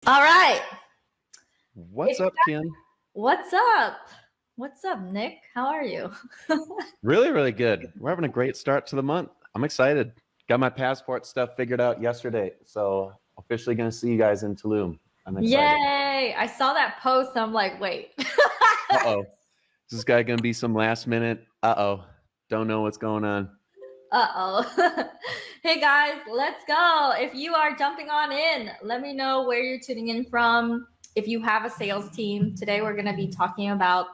All right. What's up, Kim? What's up? What's up, Nick? How are you? Really, really good. We're having a great start to the month. I'm excited. Got my passport stuff figured out yesterday, so officially going to see you guys in Tulum. I'm excited. Yay! I saw that post. I'm like, wait. Uh-oh. Is this guy going to be some last minute? Uh-oh. Don't know what's going on. Uh-oh. Hey guys, let's go. If you are jumping on in, let me know where you're tuning in from. If you have a sales team, today we're going to be talking about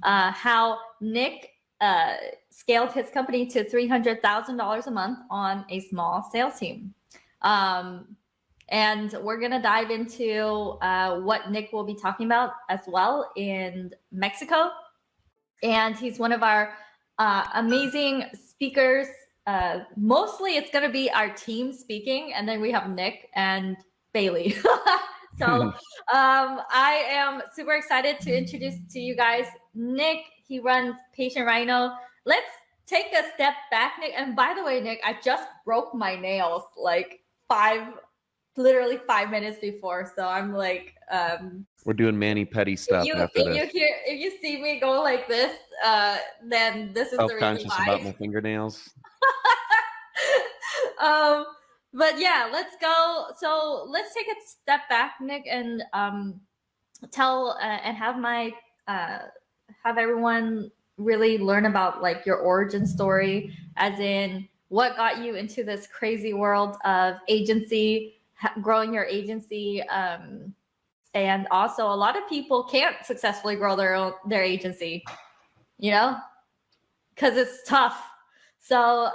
how Nick scaled his company to $300,000 a month on a small sales team. And we're going to dive into what Nick will be talking about as well in Mexico. And he's one of our amazing speakers. Mostly it's going to be our team speaking, and then we have Nick and Bailey. So I am super excited to introduce to you guys Nick. He runs Patient Rhino. Let's take a step back, Nick. And by the way, Nick, I just broke my nails like literally 5 minutes before. So I'm like, we're doing mani-pedi stuff after this. If you see me go like this, then this is the reason why. Self-conscious about my fingernails. But yeah, let's go. So let's take a step back, Nick, and tell and have everyone really learn about like your origin story, as in what got you into this crazy world of agency, growing your agency. And also a lot of people can't successfully grow their agency, you know, because it's tough. So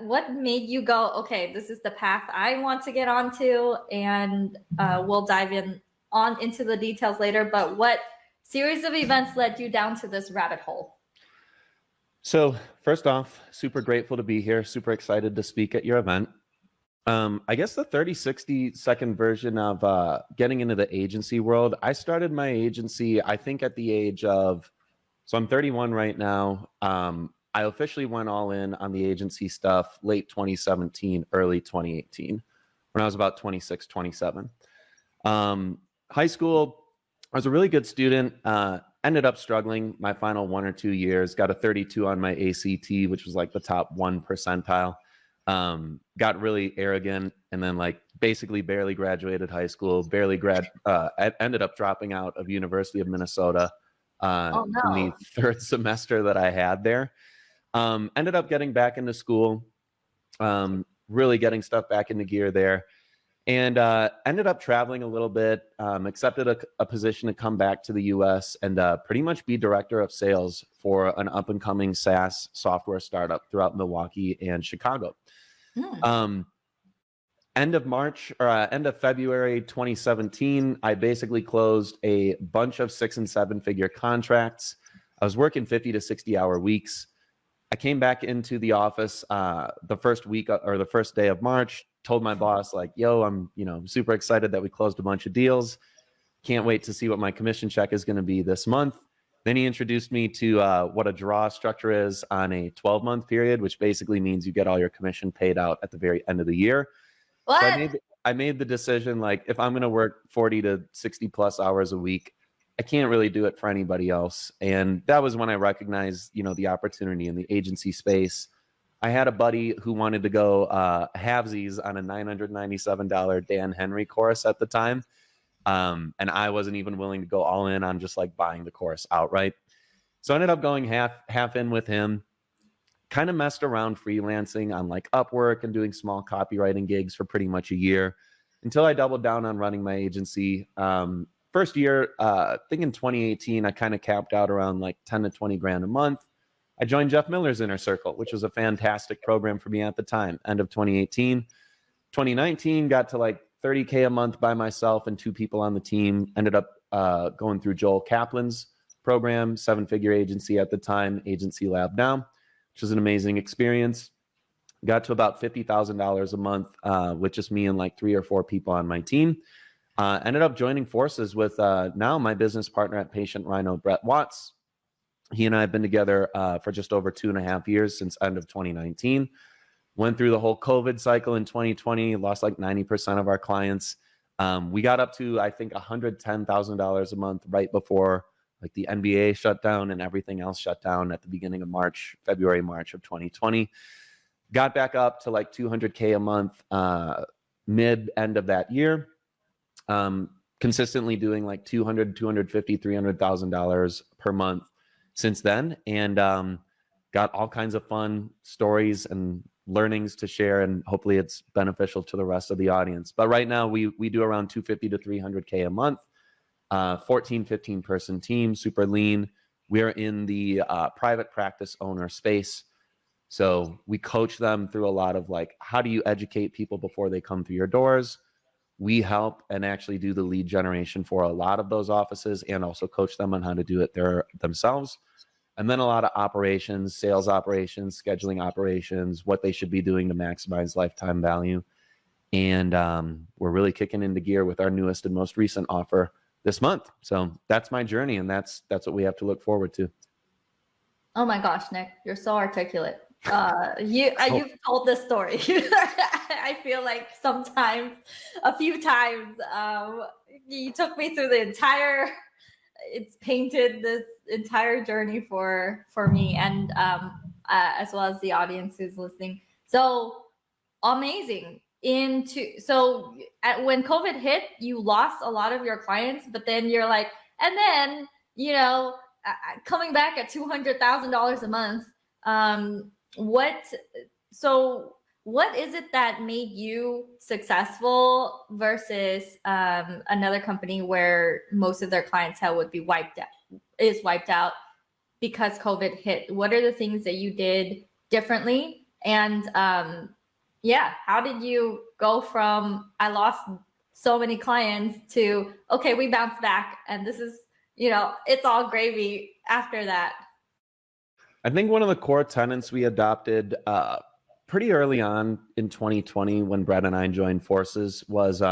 what made you go, okay, this is the path I want to get onto, and we'll dive into the details later, but what series of events led you down to this rabbit hole? So first off, super grateful to be here. Super excited to speak at your event. I guess the 30-60-second version of getting into the agency world, I started my agency, I think at the age of, so I'm 31 right now. I officially went all in on the agency stuff late 2017, early 2018, when I was about 26, 27. High school, I was a really good student, ended up struggling my final 1 or 2 years, got a 32 on my ACT, which was like the top 1 percentile. Got really arrogant, and then like basically barely graduated high school, ended up dropping out of University of Minnesota in the 3rd semester that I had there. Ended up getting back into school, really getting stuff back into gear there, and ended up traveling a little bit, accepted a position to come back to the US and pretty much be director of sales for an up-and-coming SaaS software startup throughout Milwaukee and Chicago. End of February 2017, I basically closed a bunch of 6- and 7-figure contracts. I was working 50 to 60-hour weeks. I came back into the office the first week or the first day of March, told my boss like, yo, I'm super excited that we closed a bunch of deals. Can't wait to see what my commission check is going to be this month. Then he introduced me to what a draw structure is on a 12-month period, which basically means you get all your commission paid out at the very end of the year. What? So I made the decision, like, if I'm going to work 40 to 60 plus hours a week, I can't really do it for anybody else. And that was when I recognized, the opportunity in the agency space. I had a buddy who wanted to go halvesies on a $997 Dan Henry course at the time. And I wasn't even willing to go all in on just like buying the course outright. So I ended up going half in with him, kind of messed around freelancing on like Upwork and doing small copywriting gigs for pretty much a year until I doubled down on running my agency. First year, I think in 2018, I kind of capped out around like 10 to 20 grand a month. I joined Jeff Miller's Inner Circle, which was a fantastic program for me at the time, end of 2018. 2019, got to like 30K a month by myself and 2 people on the team. Ended up going through Joel Kaplan's program, 7-figure agency at the time, Agency Lab now, which was an amazing experience. Got to about $50,000 a month with just me and like 3 or 4 people on my team. Ended up joining forces with now my business partner at Patient Rhino, Brett Watts. He and I have been together for just over 2.5 years since end of 2019. Went through the whole COVID cycle in 2020, lost like 90% of our clients. We got up to, I think, $110,000 a month right before like the NBA shut down and everything else shut down at the beginning of February, March of 2020. Got back up to like 200K a month end of that year. Consistently doing like $200, $250, $300,000 per month since then, and got all kinds of fun stories and learnings to share, and hopefully it's beneficial to the rest of the audience. But right now we do around 250 to 300K a month, 14, 15 person team, super lean. We're in the private practice owner space. So we coach them through a lot of like, how do you educate people before they come through your doors? We help and actually do the lead generation for a lot of those offices and also coach them on how to do it themselves. And then a lot of operations, sales operations, scheduling operations, what they should be doing to maximize lifetime value. And we're really kicking into gear with our newest and most recent offer this month. So that's my journey, and that's what we have to look forward to. Oh my gosh, Nick, you're so articulate. You've told this story. I feel like a few times, you took me through it's painted this entire journey for me, and as well as the audience who's listening. So amazing. When COVID hit, you lost a lot of your clients, but then you're like, and then, coming back at $200,000 a month, what is it that made you successful versus another company where most of their clientele would be wiped out because COVID hit? What are the things that you did differently? And how did you go from I lost so many clients to, okay, we bounced back and this is, it's all gravy after that? I think one of the core tenets we adopted pretty early on in 2020 when Brett and I joined forces was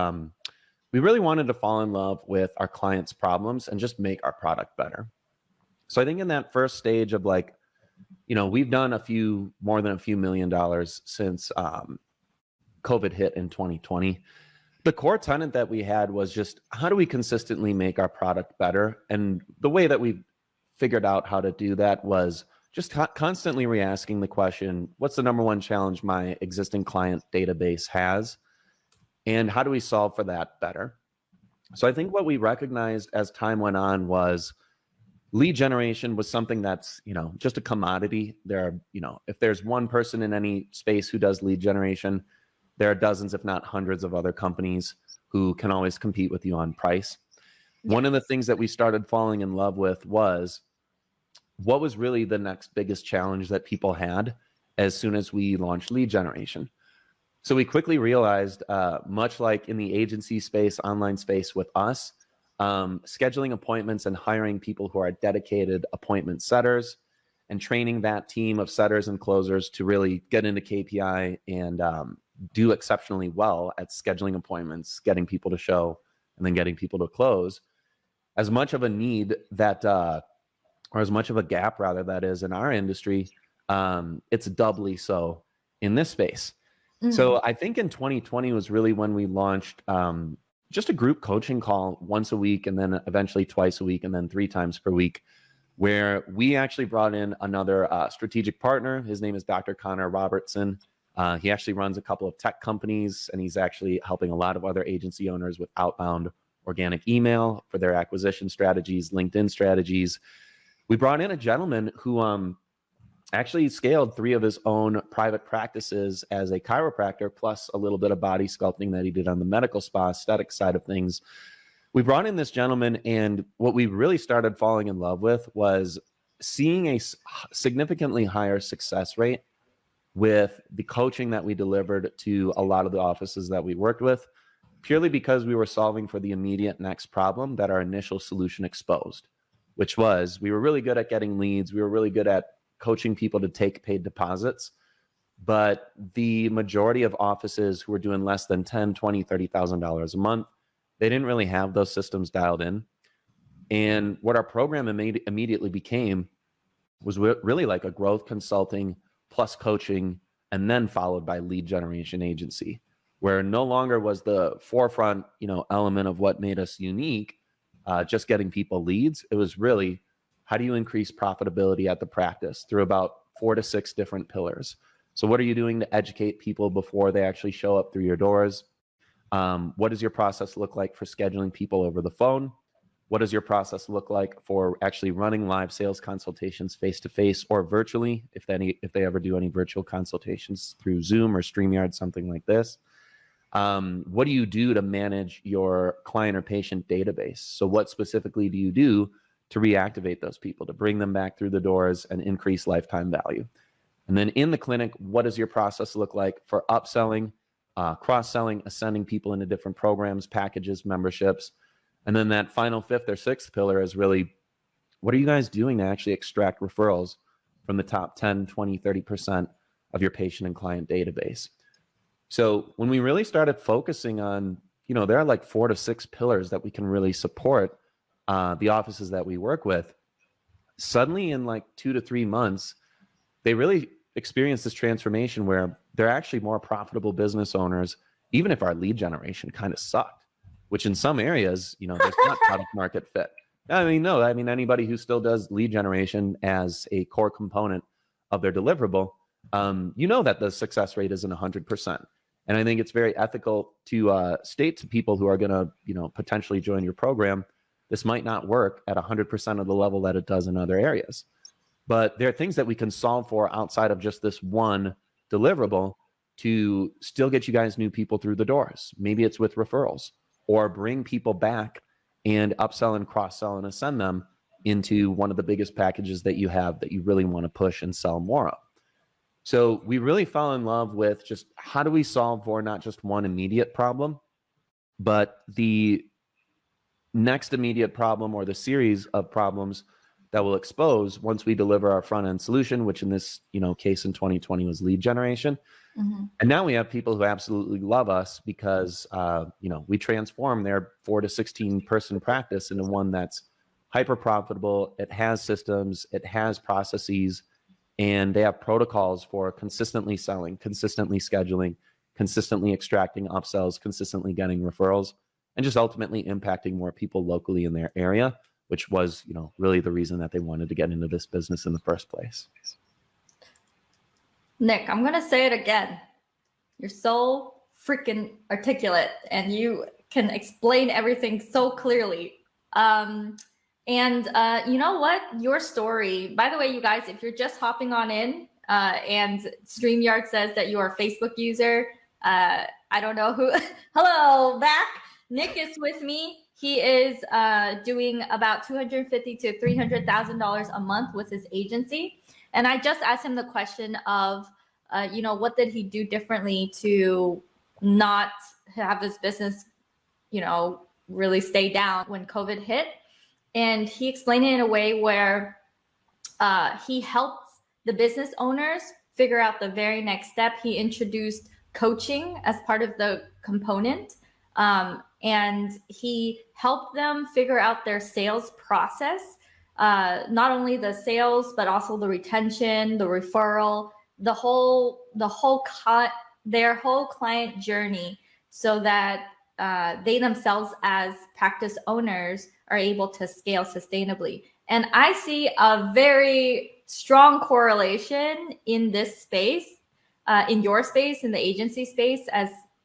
we really wanted to fall in love with our clients' problems and just make our product better. So I think in that first stage of like, we've done more than a few $1 million since COVID hit in 2020. The core tenet that we had was just, how do we consistently make our product better? And the way that we figured out how to do that was just constantly re-asking the question, what's the number one challenge my existing client database has? And how do we solve for that better? So I think what we recognized as time went on was lead generation was something that's, just a commodity. There are, if there's one person in any space who does lead generation, there are dozens, if not hundreds of other companies who can always compete with you on price. Yeah. One of the things that we started falling in love with was, what was really the next biggest challenge that people had as soon as we launched lead generation? So we quickly realized, much like in the agency space, online space with us, scheduling appointments and hiring people who are dedicated appointment setters and training that team of setters and closers to really get into KPI and do exceptionally well at scheduling appointments, getting people to show, and then getting people to close. As much of a need that or as much of a gap rather that is in our industry, it's doubly so in this space. Mm-hmm. So I think in 2020 was really when we launched just a group coaching call once a week, and then eventually twice a week, and then 3 times per week, where we actually brought in another strategic partner. His name is Dr. Connor Robertson. He actually runs a couple of tech companies, and he's actually helping a lot of other agency owners with outbound organic email for their acquisition strategies, LinkedIn strategies. We brought in a gentleman who actually scaled 3 of his own private practices as a chiropractor, plus a little bit of body sculpting that he did on the medical spa aesthetic side of things. We brought in this gentleman, and what we really started falling in love with was seeing a significantly higher success rate with the coaching that we delivered to a lot of the offices that we worked with, purely because we were solving for the immediate next problem that our initial solution exposed, which was we were really good at getting leads. We were really good at coaching people to take paid deposits. But the majority of offices who were doing less than $10,000, $20,000, $30,000 a month, they didn't really have those systems dialed in. And what our program immediately became was really like a growth consulting plus coaching, and then followed by lead generation agency, where no longer was the forefront, element of what made us unique, just getting people leads. It was really, how do you increase profitability at the practice through about 4 to 6 different pillars. So what are you doing to educate people before they actually show up through your doors? What does your process look like for scheduling people over the phone? What does your process look like for actually running live sales consultations face-to-face or virtually, if they ever do any virtual consultations through Zoom or StreamYard, something like this? What do you do to manage your client or patient database? So what specifically do you do to reactivate those people, to bring them back through the doors and increase lifetime value? And then in the clinic, what does your process look like for upselling, cross-selling, ascending people into different programs, packages, memberships? And then that final 5th or 6th pillar is really, what are you guys doing to actually extract referrals from the top 10, 20, 30% of your patient and client database? So when we really started focusing on, there are like 4 to 6 pillars that we can really support the offices that we work with. Suddenly in like 2 to 3 months, they really experienced this transformation where they're actually more profitable business owners, even if our lead generation kind of sucked, which in some areas, there's not product market fit. Anybody who still does lead generation as a core component of their deliverable, that the success rate isn't 100%. And I think it's very ethical to state to people who are going to, potentially join your program, this might not work at 100% of the level that it does in other areas. But there are things that we can solve for outside of just this one deliverable to still get you guys new people through the doors. Maybe it's with referrals, or bring people back and upsell and cross-sell and ascend them into one of the biggest packages that you have that you really want to push and sell more of. So we really fell in love with just how do we solve for not just one immediate problem, but the next immediate problem or the series of problems that will expose once we deliver our front end solution, which in this case in 2020 was lead generation. Mm-hmm. And now we have people who absolutely love us because we transform their 4 to 16 person practice into one that's hyper profitable. It has systems, it has processes, and they have protocols for consistently selling, consistently scheduling, consistently extracting upsells, consistently getting referrals, and just ultimately impacting more people locally in their area, which was, really the reason that they wanted to get into this business in the first place. Nick, I'm going to say it again. You're so freaking articulate and you can explain everything so clearly. You know what? Your story, by the way, you guys, if you're just hopping on in and StreamYard says that you are a Facebook user, I don't know who. Hello, back. Nick is with me. He is doing about $250,000 to $300,000 a month with his agency. And I just asked him the question of, what did he do differently to not have this business, really stay down when COVID hit. And he explained it in a way where he helped the business owners figure out the very next step. He introduced coaching as part of the component. And he helped them figure out their sales process, not only the sales, but also the retention, the referral, their whole client journey, so that they themselves as practice owners are able to scale sustainably. And I see a very strong correlation in this space, in your space, in the agency space,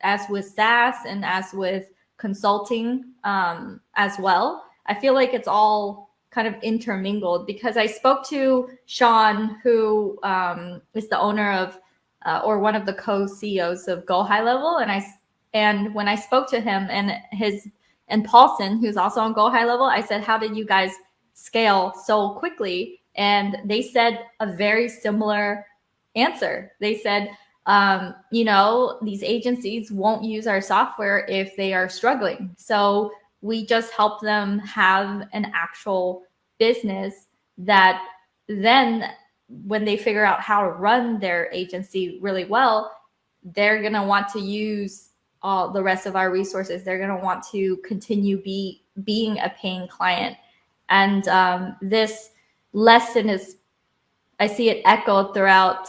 as with SaaS and as with consulting as well. I feel like it's all kind of intermingled, because I spoke to Sean, who is the owner of or one of the co-CEOs of Go High Level, and when I spoke to him and Paulson, who's also on Go High Level, I said, how did you guys scale so quickly? And they said a very similar answer. They said, these agencies won't use our software if they are struggling. So we just help them have an actual business that then when they figure out how to run their agency really well, they're going to want to use all the rest of our resources. They're going to want to continue being a paying client. And this lesson I see it echoed throughout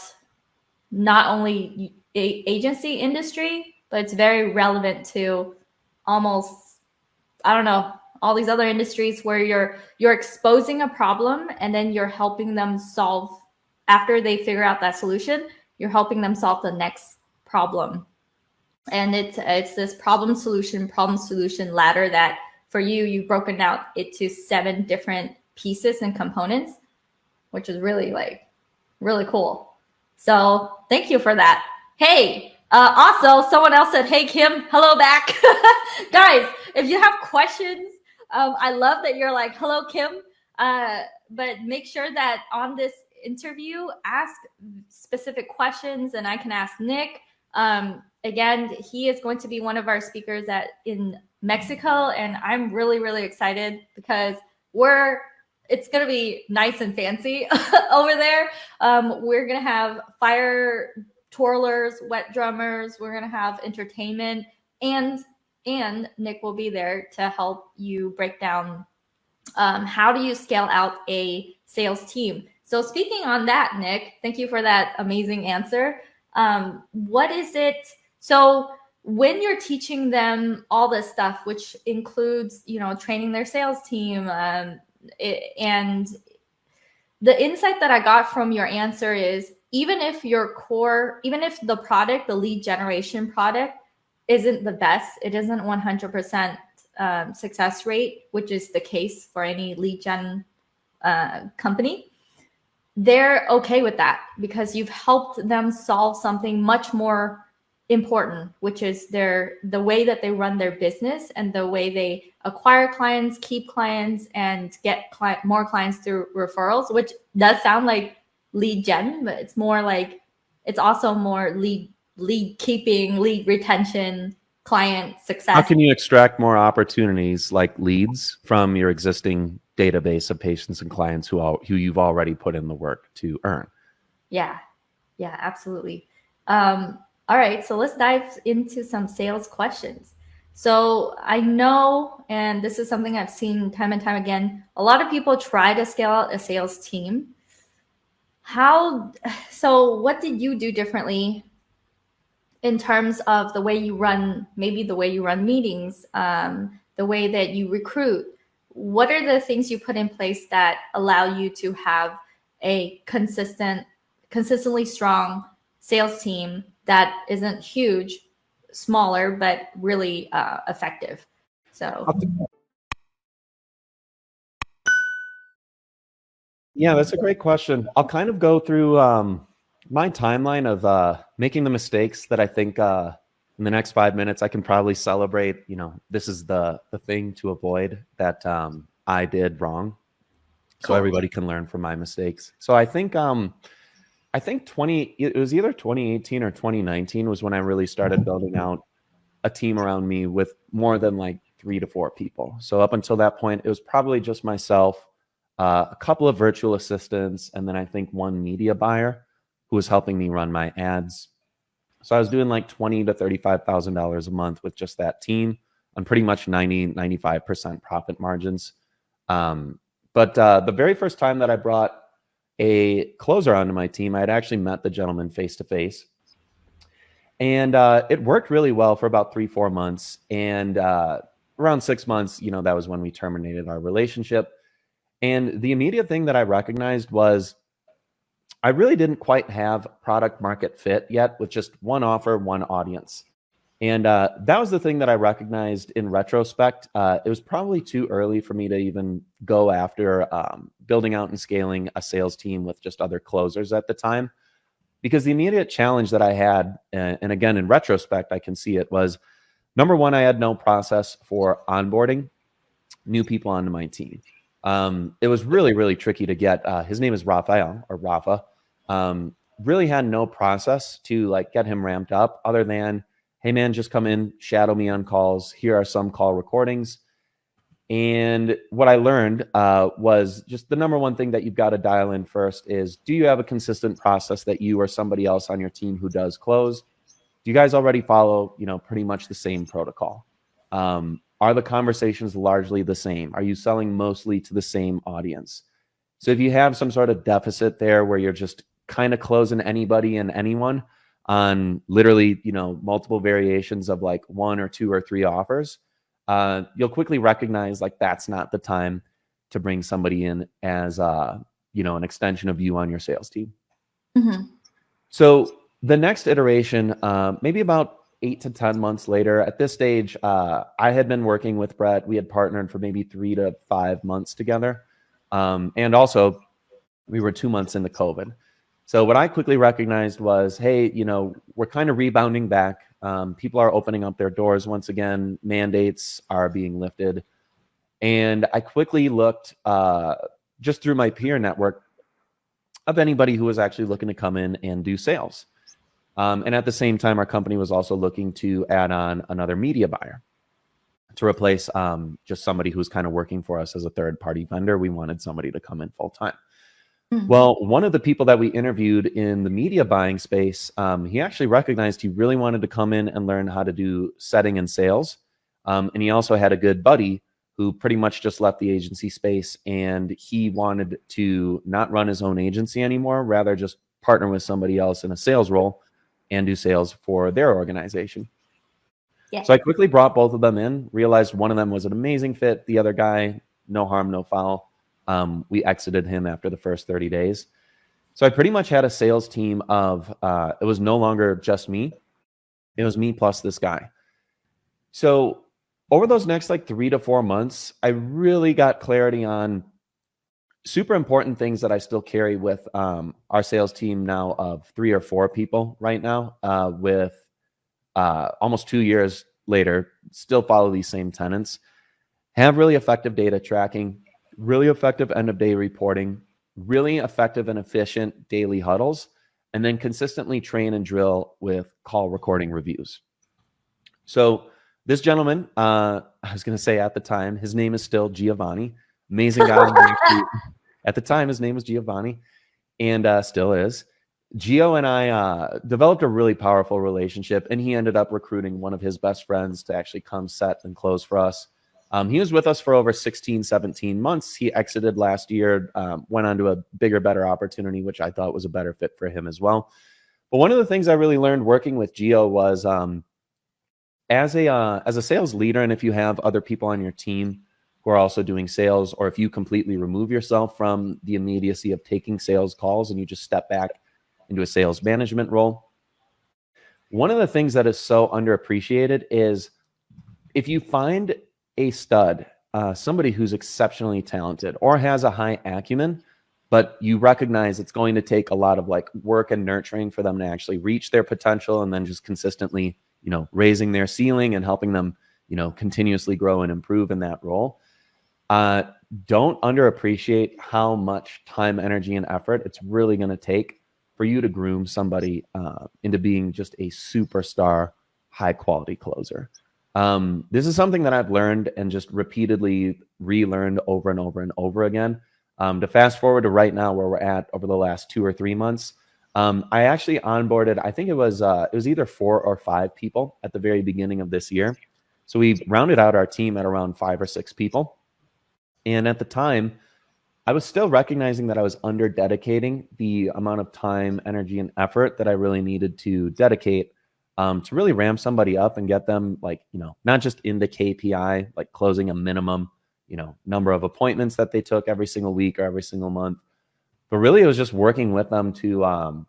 not only agency industry, but it's very relevant to almost, I don't know, all these other industries where you're exposing a problem and then you're helping them solve, after they figure out that solution, you're helping them solve the next problem. And it's this problem solution ladder that for you, you've broken out into 7 different pieces and components, which is really really cool. So thank you for that. Hey, also someone else said, hey, Kim, hello back. Guys, if you have questions, I love that you're like, hello, Kim. But make sure that on this interview, ask specific questions, and I can ask Nick. Again, he is going to be one of our speakers in Mexico, and I'm really excited because it's going to be nice and fancy over there. We're going to have fire twirlers, wet drummers. We're going to have entertainment, and Nick will be there to help you break down how do you scale out a sales team. So speaking on that, Nick, thank you for that amazing answer. What is it? So when you're teaching them all this stuff, which includes, training their sales team, and the insight that I got from your answer is, even if the product, the lead generation product, isn't the best, it isn't 100% success rate, which is the case for any lead gen company, they're okay with that because you've helped them solve something much more important, which is the way that they run their business and the way they acquire clients, keep clients, and get more clients through referrals, which does sound like lead gen, but it's also more lead keeping, lead retention, client success. How can you extract more opportunities like leads from your existing database of patients and clients who you've already put in the work to earn? Yeah, absolutely. All right, so let's dive into some sales questions. So I know, and this is something I've seen time and time again, a lot of people try to scale out a sales team. So what did you do differently in terms of the way you run meetings, the way that you recruit? What are the things you put in place that allow you to have a consistently strong sales team that isn't huge, smaller, but really effective? So yeah, that's a great question. I'll kind of go through my timeline of making the mistakes that I think in the next 5 minutes I can probably celebrate. This is the thing to avoid that I did wrong, so everybody can learn from my mistakes. So I think it was either 2018 or 2019 was when I really started building out a team around me with more than like 3 to 4 people. So up until that point, it was probably just myself, a couple of virtual assistants, and then I think one media buyer who was helping me run my ads. So I was doing like $20,000 to $35,000 a month with just that team on pretty much 95% profit margins. But the very first time that I brought a closer onto my team, I had actually met the gentleman face to face, and it worked really well for about 3-4 months. And around 6 months, that was when we terminated our relationship. And the immediate thing that I recognized was I really didn't quite have product market fit yet with just one offer, one audience. And that was the thing that I recognized in retrospect. It was probably too early for me to even go after building out and scaling a sales team with just other closers at the time. Because the immediate challenge that I had, and again, in retrospect, I can see it, was number one, I had no process for onboarding new people onto my team. It was really tricky to get. His name is Rafael, or Rafa. Really had no process to get him ramped up other than, hey man, just come in, shadow me on calls. Here are some call recordings. And what I learned was just the number one thing that you've got to dial in first is, do you have a consistent process that you or somebody else on your team who does close? Do you guys already follow, pretty much the same protocol? Are the conversations largely the same? Are you selling mostly to the same audience? So if you have some sort of deficit there where you're just kind of closing anybody and anyone, on literally, multiple variations of like 1 or 2 or 3 offers, you'll quickly recognize like that's not the time to bring somebody in as an extension of you on your sales team. Mm-hmm. So the next iteration, maybe about 8 to 10 months later, at this stage, I had been working with Brett. We had partnered for maybe 3 to 5 months together. And also we were 2 months into COVID. So what I quickly recognized was, hey, we're kind of rebounding back. People are opening up their doors once again. Mandates are being lifted. And I quickly looked just through my peer network of anybody who was actually looking to come in and do sales. And at the same time, our company was also looking to add on another media buyer to replace just somebody who's kind of working for us as a third-party vendor. We wanted somebody to come in full-time. Mm-hmm. Well, one of the people that we interviewed in the media buying space, he actually recognized he really wanted to come in and learn how to do setting and sales. And he also had a good buddy who pretty much just left the agency space, and he wanted to not run his own agency anymore, rather just partner with somebody else in a sales role and do sales for their organization. Yeah. So I quickly brought both of them in, realized one of them was an amazing fit. The other guy, no harm, no foul. We exited him after the first 30 days. So I pretty much had a sales team of, it was no longer just me. It was me plus this guy. So over those next like 3 to 4 months, I really got clarity on super important things that I still carry with our sales team now of 3 or 4 people right now, with almost 2 years later, still follow these same tenets. Have really effective data tracking, really effective end of day reporting, really effective and efficient daily huddles, and then consistently train and drill with call recording reviews. So this gentleman, I was going to say at the time, his name is still Giovanni. Amazing guy. At the time, his name was Giovanni, and still is. Gio and I developed a really powerful relationship, and he ended up recruiting one of his best friends to actually come set and close for us. He was with us for over 16, 17 months. He exited last year, went on to a bigger, better opportunity, which I thought was a better fit for him as well. But one of the things I really learned working with Gio was as a sales leader, and if you have other people on your team who are also doing sales, or if you completely remove yourself from the immediacy of taking sales calls and you just step back into a sales management role, one of the things that is so underappreciated is if you find a stud, somebody who's exceptionally talented or has a high acumen, but you recognize it's going to take a lot of like work and nurturing for them to actually reach their potential, and then just consistently, raising their ceiling and helping them, continuously grow and improve in that role. Don't underappreciate how much time, energy, and effort it's really going to take for you to groom somebody into being just a superstar, high quality closer. This is something that I've learned and just repeatedly relearned over and over and over again. To fast forward to right now where we're at over the last 2 or 3 months, I actually onboarded, I think it was either 4 or 5 people at the very beginning of this year. So we rounded out our team at around 5 or 6 people. And at the time, I was still recognizing that I was under dedicating the amount of time, energy, and effort that I really needed to dedicate to really ramp somebody up and get them not just into KPI, like closing a minimum, number of appointments that they took every single week or every single month. But really, it was just working with them to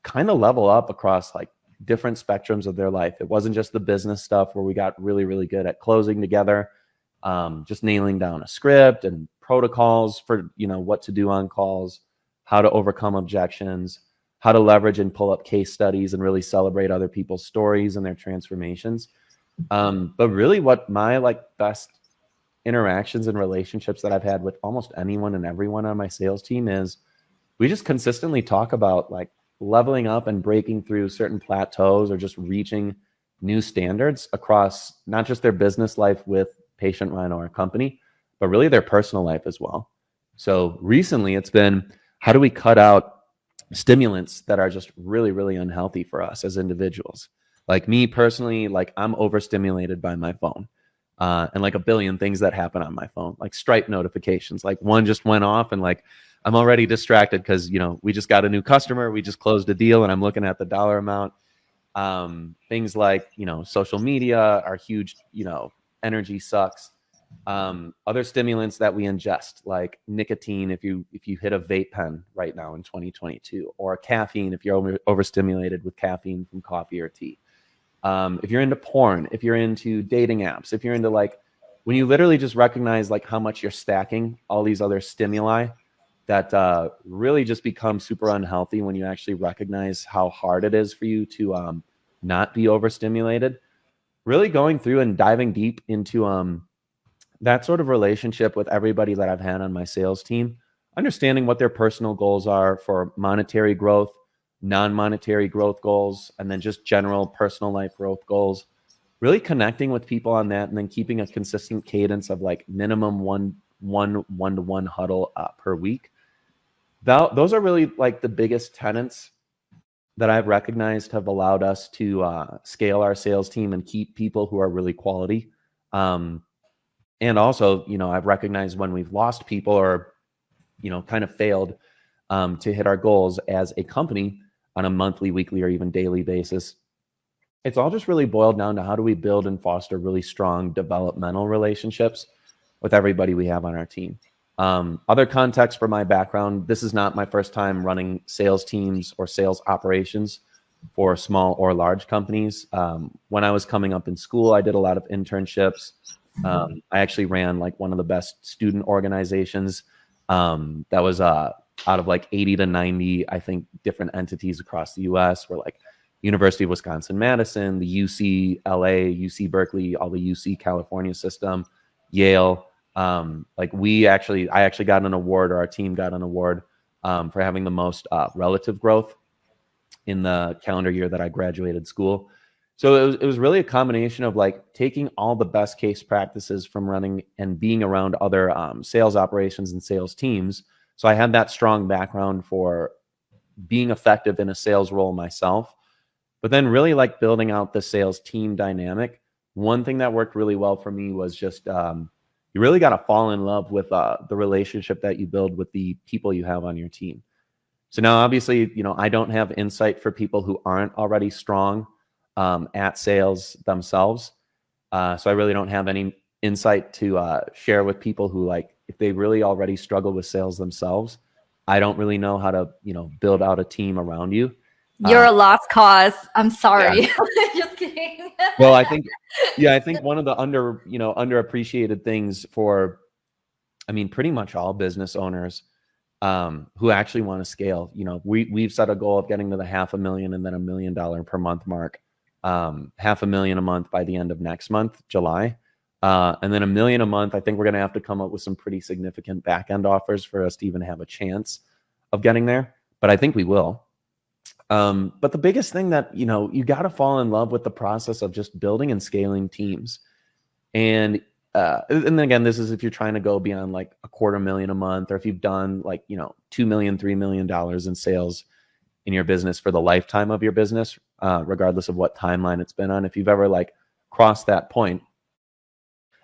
kind of level up across like different spectrums of their life. It wasn't just the business stuff where we got really, really good at closing together, just nailing down a script and protocols for, what to do on calls, how to overcome objections, how to leverage and pull up case studies and really celebrate other people's stories and their transformations. But really what my best interactions and relationships that I've had with almost anyone and everyone on my sales team is we just consistently talk about leveling up and breaking through certain plateaus or just reaching new standards across not just their business life with Patient Rhino, our company, but really their personal life as well. So recently it's been, how do we cut out stimulants that are just really, really unhealthy for us as individuals? Like me personally, I'm overstimulated by my phone. And a billion things that happen on my phone, like Stripe notifications, one just went off and I'm already distracted because, we just got a new customer, we just closed a deal and I'm looking at the dollar amount. Things like, social media are huge, energy sucks. Other stimulants that we ingest, like nicotine, if you hit a vape pen right now in 2022, or caffeine if you're overstimulated with caffeine from coffee or tea. If you're into porn, if you're into dating apps, if you're into when you literally just recognize how much you're stacking all these other stimuli that really just become super unhealthy when you actually recognize how hard it is for you to not be overstimulated. Really going through and diving deep into that sort of relationship with everybody that I've had on my sales team, understanding what their personal goals are for monetary growth, non-monetary growth goals, and then just general personal life growth goals. Really connecting with people on that, and then keeping a consistent cadence of minimum one-to-one huddle per week. Those are really the biggest tenets that I've recognized have allowed us to scale our sales team and keep people who are really quality. And also, I've recognized when we've lost people or, kind of failed to hit our goals as a company on a monthly, weekly, or even daily basis. It's all just really boiled down to how do we build and foster really strong developmental relationships with everybody we have on our team. Other context for my background, this is not my first time running sales teams or sales operations for small or large companies. When I was coming up in school, I did a lot of internships. I actually ran one of the best student organizations that was out of 80 to 90, I think, different entities across the US, were University of Wisconsin-Madison, the UCLA, UC Berkeley, all the UC California system, Yale. I actually got an award, or our team got an award for having the most relative growth in the calendar year that I graduated school. So it was really a combination of taking all the best case practices from running and being around other sales operations and sales teams. So I had that strong background for being effective in a sales role myself, but then really building out the sales team dynamic. One thing that worked really well for me was just you really got to fall in love with the relationship that you build with the people you have on your team. So now, obviously, I don't have insight for people who aren't already strong at sales themselves. So I really don't have any insight to share with people who if they really already struggle with sales themselves. I don't really know how to, build out a team around you. You're a lost cause. I'm sorry. Yeah. Just kidding. Well, I think one of the underappreciated things for, pretty much all business owners who actually want to scale, we've set a goal of getting to the $500,000 and then $1 million per month mark. $500,000 a month by the end of next month, July. And then $1 million a month. I think we're going to have to come up with some pretty significant back end offers for us to even have a chance of getting there. But I think we will. But the biggest thing that, you got to fall in love with the process of just building and scaling teams. And then again, this is if you're trying to go beyond $250,000 a month, or if you've done $2 million, $3 million in sales in your business for the lifetime of your business, regardless of what timeline it's been on. If you've ever crossed that point,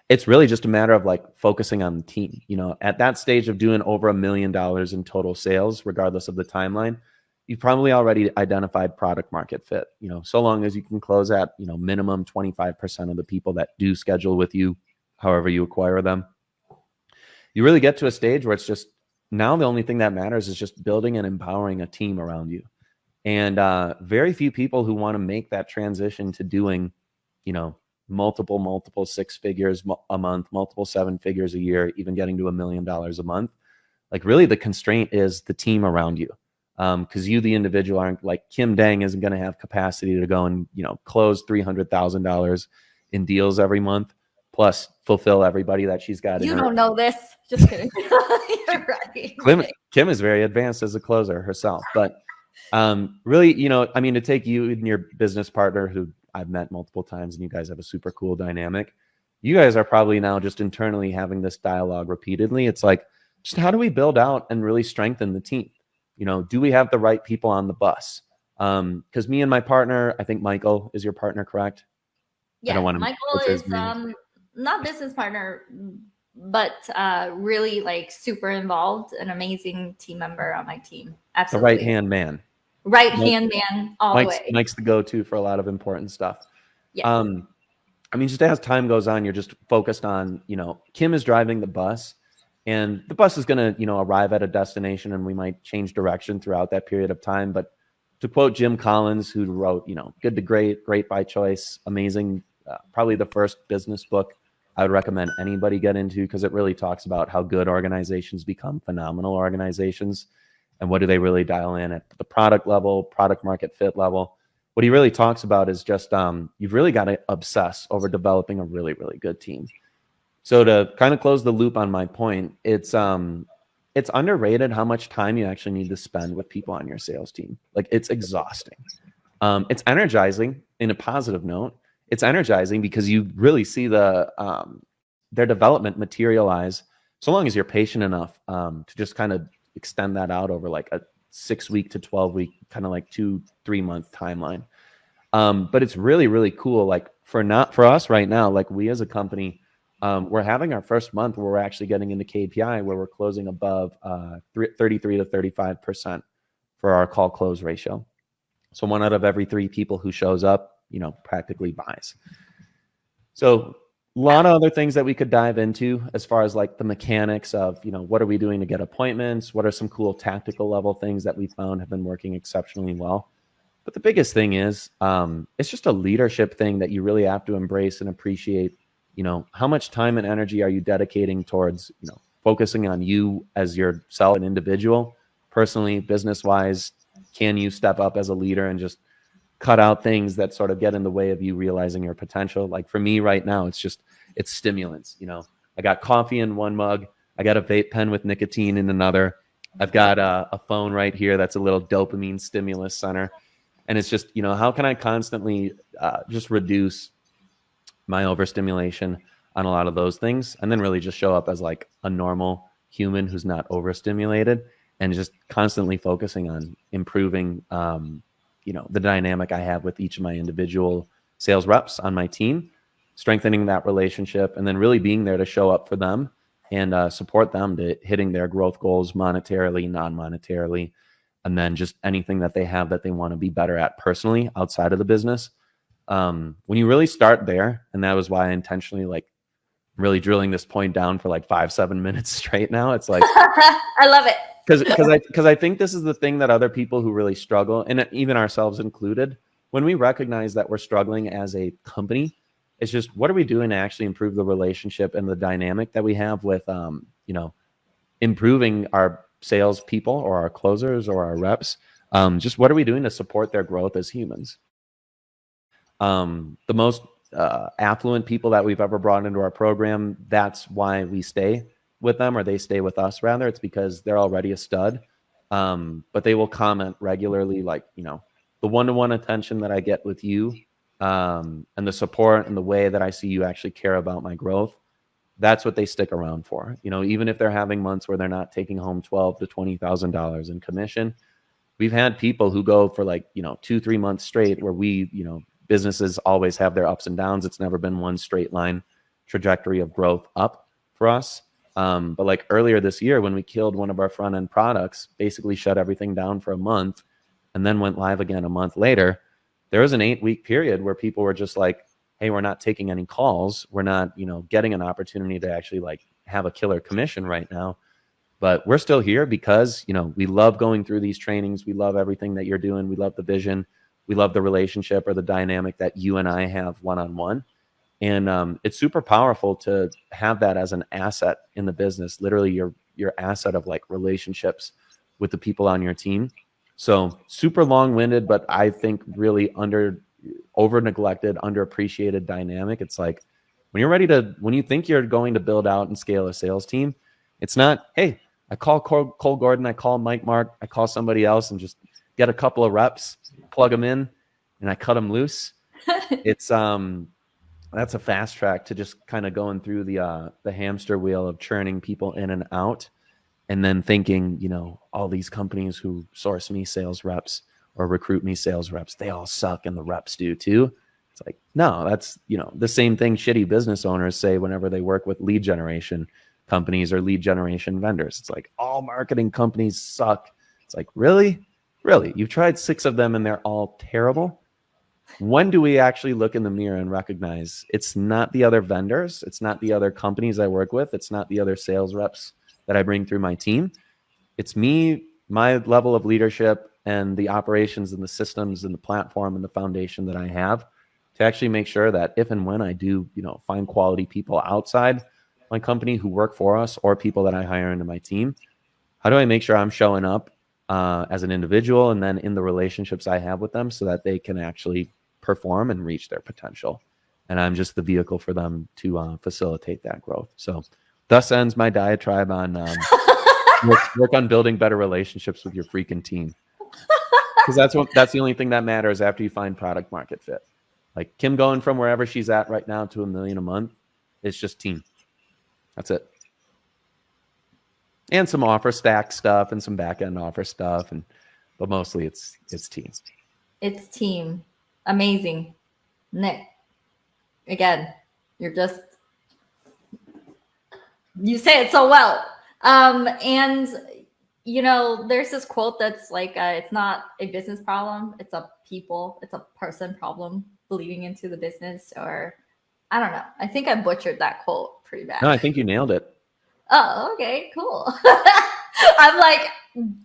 it's really just a matter of focusing on the team. At that stage of doing over $1 million in total sales, regardless of the timeline, you've probably already identified product market fit. So long as you can close at minimum 25% of the people that do schedule with you, however you acquire them, you really get to a stage where it's just now the only thing that matters is just building and empowering a team around you. And very few people who want to make that transition to doing, multiple 6 figures a month, multiple 7 figures a year, even getting to $1 million a month. Really the constraint is the team around you. Because you, the individual, aren't Kim Dang isn't going to have capacity to go and, close $300,000 in deals every month, plus fulfill everybody that she's got. You don't know this. Just kidding. You're right. Kim is very advanced as a closer herself, but really, to take you and your business partner, who I've met multiple times, and you guys have a super cool dynamic. You guys are probably now just internally having this dialogue repeatedly. It's just how do we build out and really strengthen the team? Do we have the right people on the bus? Because me and my partner, I think Michael is your partner, correct? Yeah, Michael is not business partner, but really super involved, an amazing team member on my team. Absolutely. The right-hand man. right hand man all the way. Mike's the go-to for a lot of important stuff. Yes. I mean, just as time goes on, you're just focused on, Kim is driving the bus, and the bus is going to, arrive at a destination, and we might change direction throughout that period of time. But to quote Jim Collins, who wrote, Good to Great, Great by Choice, amazing, probably the first business book I would recommend anybody get into, because it really talks about how good organizations become phenomenal organizations, and what do they really dial in at the product level, product market fit level. What he really talks about is just you've really got to obsess over developing a really, really good team. So to kind of close the loop on my point, it's underrated how much time you actually need to spend with people on your sales team. Like, it's exhausting. It's energizing in a positive note. It's energizing because you really see their development materialize, so long as you're patient enough to just kind of extend that out over like a 6-week to 12-week, kind of like 2-3 month timeline. But it's really, really cool. Like for us right now, like we as a company, we're having our first month where we're actually getting into KPI where we're closing above 33 to 35% for our call close ratio. So 1 out of every 3 people who shows up, practically buys. So a lot of other things that we could dive into as far as like the mechanics of, what are we doing to get appointments? What are some cool tactical level things that we found have been working exceptionally well? But the biggest thing is, it's just a leadership thing that you really have to embrace and appreciate. How much time and energy are you dedicating towards, focusing on you as yourself, an individual, personally, business-wise? Can you step up as a leader and just cut out things that sort of get in the way of you realizing your potential? Like for me right now, it's stimulants. I got coffee in one mug. I got a vape pen with nicotine in another. I've got a phone right here that's a little dopamine stimulus center. And it's just, how can I constantly just reduce my overstimulation on a lot of those things, and then really just show up as like a normal human who's not overstimulated, and just constantly focusing on improving the dynamic I have with each of my individual sales reps on my team, strengthening that relationship, and then really being there to show up for them and support them to hitting their growth goals monetarily, non-monetarily, and then just anything that they have that they want to be better at personally outside of the business. When you really start there, and that was why I intentionally like really drilling this point down for like 5-7 minutes straight now. It's like, I love it. Because I think this is the thing that other people who really struggle, and even ourselves included, when we recognize that we're struggling as a company, it's just, what are we doing to actually improve the relationship and the dynamic that we have with, improving our sales people or our closers or our reps? Just what are we doing to support their growth as humans? The most affluent people that we've ever brought into our program, that's why we stay with them, or they stay with us rather. It's because they're already a stud, but they will comment regularly, like, the one-to-one attention that I get with you, and the support and the way that I see you actually care about my growth, that's what they stick around for. Even if they're having months where they're not taking home $12,000 to $20,000 in commission, we've had people who go for like 2-3 months straight where we, businesses always have their ups and downs. It's never been one straight line trajectory of growth up for us. But like earlier this year, when we killed one of our front end products, basically shut everything down for a month, and then went live again a month later, there was an 8-week period where people were just like, hey, we're not taking any calls. We're not, getting an opportunity to actually like have a killer commission right now. But we're still here because, we love going through these trainings. We love everything that you're doing. We love the vision. We love the relationship or the dynamic that you and I have one-on-one. And it's super powerful to have that as an asset in the business, literally your asset of like relationships with the people on your team. So super long-winded, but I think really over-neglected, underappreciated dynamic. It's like when you think you're going to build out and scale a sales team, it's not, hey, I call Cole Gordon, I call Mike Mark, I call somebody else and just get a couple of reps, plug them in, and I cut them loose. It's that's a fast track to just kind of going through the hamster wheel of churning people in and out, and then thinking, all these companies who source me sales reps or recruit me sales reps, they all suck and the reps do too. It's like, no, that's, the same thing shitty business owners say whenever they work with lead generation companies or lead generation vendors. It's like, all marketing companies suck. It's like, really? Really, you've tried 6 of them and they're all terrible. When do we actually look in the mirror and recognize it's not the other vendors, it's not the other companies I work with, it's not the other sales reps that I bring through my team. It's me, my level of leadership, and the operations and the systems and the platform and the foundation that I have to actually make sure that if and when I do, find quality people outside my company who work for us or people that I hire into my team, how do I make sure I'm showing up as an individual and then in the relationships I have with them so that they can actually perform and reach their potential. And I'm just the vehicle for them to facilitate that growth. So thus ends my diatribe on work on building better relationships with your freaking team. Because that's the only thing that matters after you find product market fit. Like Kim going from wherever she's at right now to $1 million a month, it's just team. That's it. And some offer stack stuff and some back end offer stuff, but mostly it's team. It's team. Amazing. Nick, again, you say it so well. And there's this quote that's like, it's not a business problem, it's a person problem bleeding into the business, or I don't know. I think I butchered that quote pretty bad. No, I think you nailed it. Oh, okay, cool. I'm like,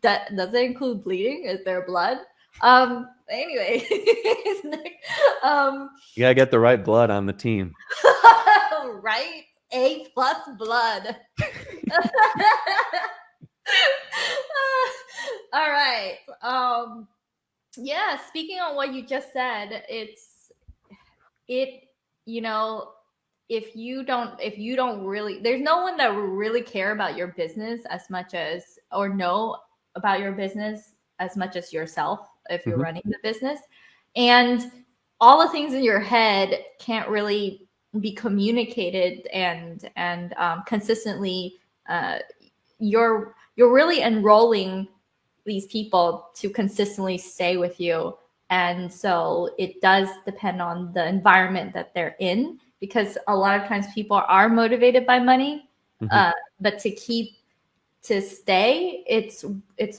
does it include bleeding? Is there blood? Anyway, Nick, you gotta get the right blood on the team. Right? A+ blood. All right. Yeah, speaking on what you just said, if you don't really, there's no one that will really care about your business as much as, or know about your business as much as yourself if you're running the business. And all the things in your head can't really be communicated and consistently. You're really enrolling these people to consistently stay with you. And so it does depend on the environment that they're in, because a lot of times people are motivated by money, but to stay, it's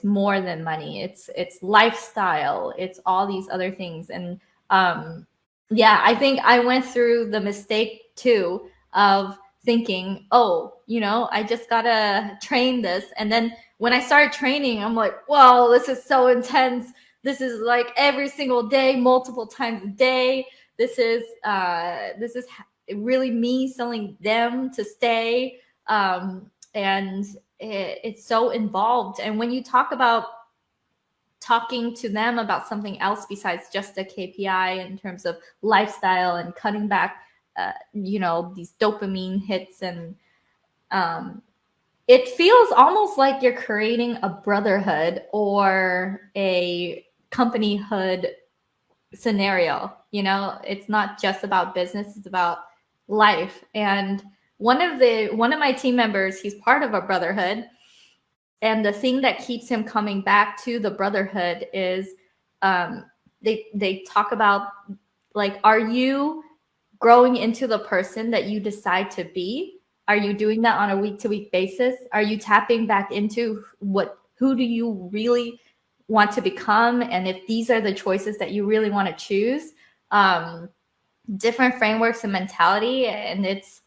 more than money. It's lifestyle. It's all these other things. And I think I went through the mistake too of thinking, I just gotta train this. And then when I started training, I'm like, whoa, this is so intense. This is like every single day, multiple times a day. This is really me selling them to stay. And it's so involved. And when you talk about talking to them about something else besides just a KPI in terms of lifestyle and cutting back, these dopamine hits, and it feels almost like you're creating a brotherhood or a companyhood scenario. It's not just about business, it's about life. And one of my team members, he's part of a brotherhood, and the thing that keeps him coming back to the brotherhood is they talk about, like, are you growing into the person that you decide to be? Are you doing that on a week-to-week basis? Are you tapping back into who do you really want to become? And if these are the choices that you really want to choose, different frameworks and mentality, and it's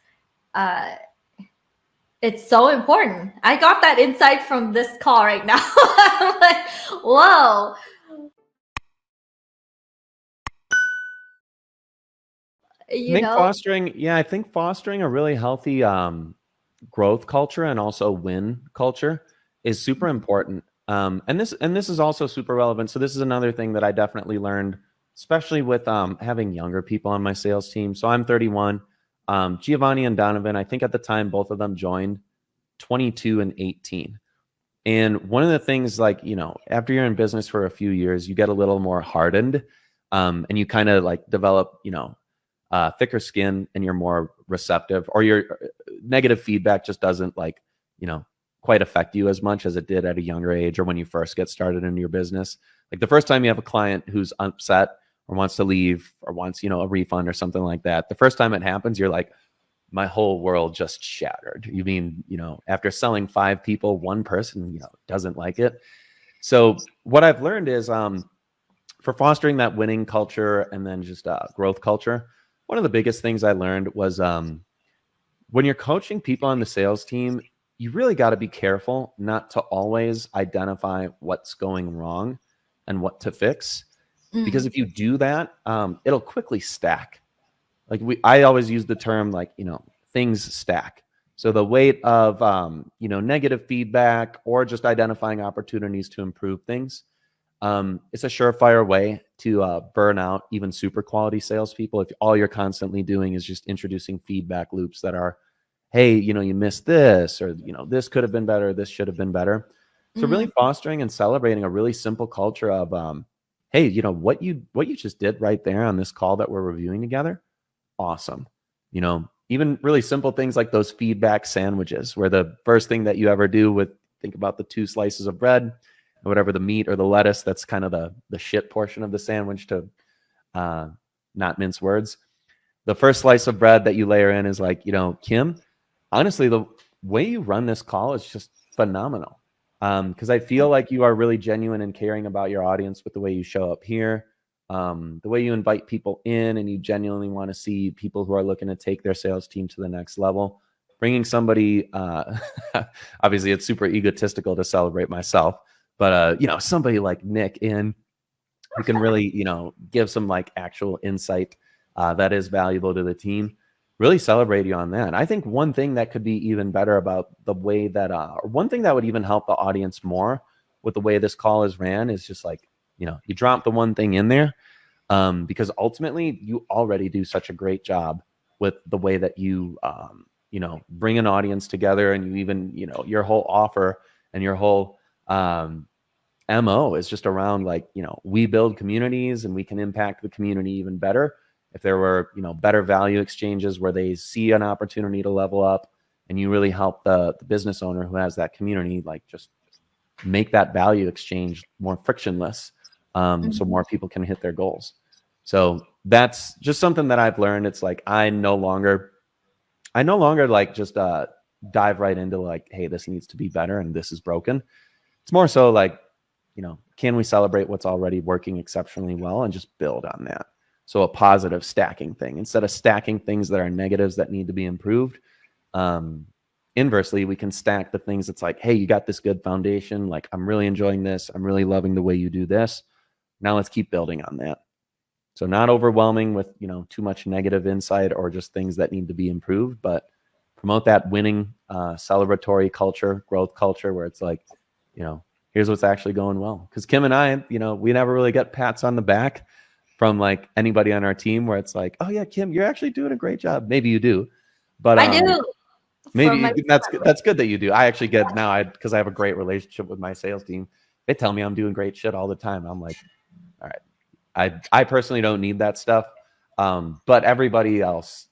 so important. I got that insight from this call right now. I'm like, whoa. I think fostering a really healthy growth culture and also win culture is super important. And this is also super relevant. So this is another thing that I definitely learned, especially with having younger people on my sales team. So I'm 31. Giovanni and Donovan, I think at the time, both of them joined 22 and 18. And one of the things, like, after you're in business for a few years, you get a little more hardened, and you kind of like develop, thicker skin, and you're more receptive, or your negative feedback just doesn't quite affect you as much as it did at a younger age or when you first get started in your business. Like the first time you have a client who's upset or wants to leave or wants, a refund or something like that, the first time it happens, you're like, my whole world just shattered. You mean, after selling 5 people, one person, doesn't like it. So what I've learned is for fostering that winning culture and then just growth culture, one of the biggest things I learned was when you're coaching people on the sales team, you really got to be careful not to always identify what's going wrong and what to fix. Because Mm. if you do that, it'll quickly stack. Like I always use the term like, things stack. So the weight of, negative feedback or just identifying opportunities to improve things, it's a surefire way to burn out even super quality salespeople. If all you're constantly doing is just introducing feedback loops that are, hey, you missed this, or, this could have been better, this should have been better. So really Mm. fostering and celebrating a really simple culture of, hey, what you just did right there on this call that we're reviewing together, awesome. Even really simple things like those feedback sandwiches, where the first thing that you ever do with, think about the 2 slices of bread and whatever the meat or the lettuce, that's kind of the shit portion of the sandwich, to not mince words. The first slice of bread that you layer in is like, Kim, honestly, the way you run this call is just phenomenal. Because I feel like you are really genuine and caring about your audience with the way you show up here, the way you invite people in, and you genuinely want to see people who are looking to take their sales team to the next level. Bringing somebody, obviously, it's super egotistical to celebrate myself, but somebody like Nick in, who can really, give some like actual insight that is valuable to the team. Really celebrate you on that. I think one thing that could be even better about the way that, or one thing that would even help the audience more with the way this call is ran, is just like, you drop the one thing in there, because ultimately you already do such a great job with the way that you, bring an audience together, and you even, your whole offer and your whole, MO is just around like, we build communities and we can impact the community even better. If there were, better value exchanges where they see an opportunity to level up, and you really help the business owner who has that community, like just make that value exchange more frictionless, so more people can hit their goals. So that's just something that I've learned. It's like, I no longer like just dive right into like, hey, this needs to be better and this is broken. It's more so like, can we celebrate what's already working exceptionally well and just build on that? So a positive stacking thing instead of stacking things that are negatives that need to be improved. Inversely, we can stack the things that's like, hey, you got this good foundation. Like, I'm really enjoying this. I'm really loving the way you do this. Now let's keep building on that. So not overwhelming with, too much negative insight or just things that need to be improved, but promote that winning, celebratory culture, growth culture, where it's like, here's what's actually going well. Because Kim and I, we never really get pats on the back from like anybody on our team, where it's like, oh yeah, Kim, you're actually doing a great job. Maybe you do, but I do from maybe my that's good that you do. I actually get now, because I have a great relationship with my sales team. They tell me I'm doing great shit all the time. I'm like, all right, I personally don't need that stuff, but everybody else,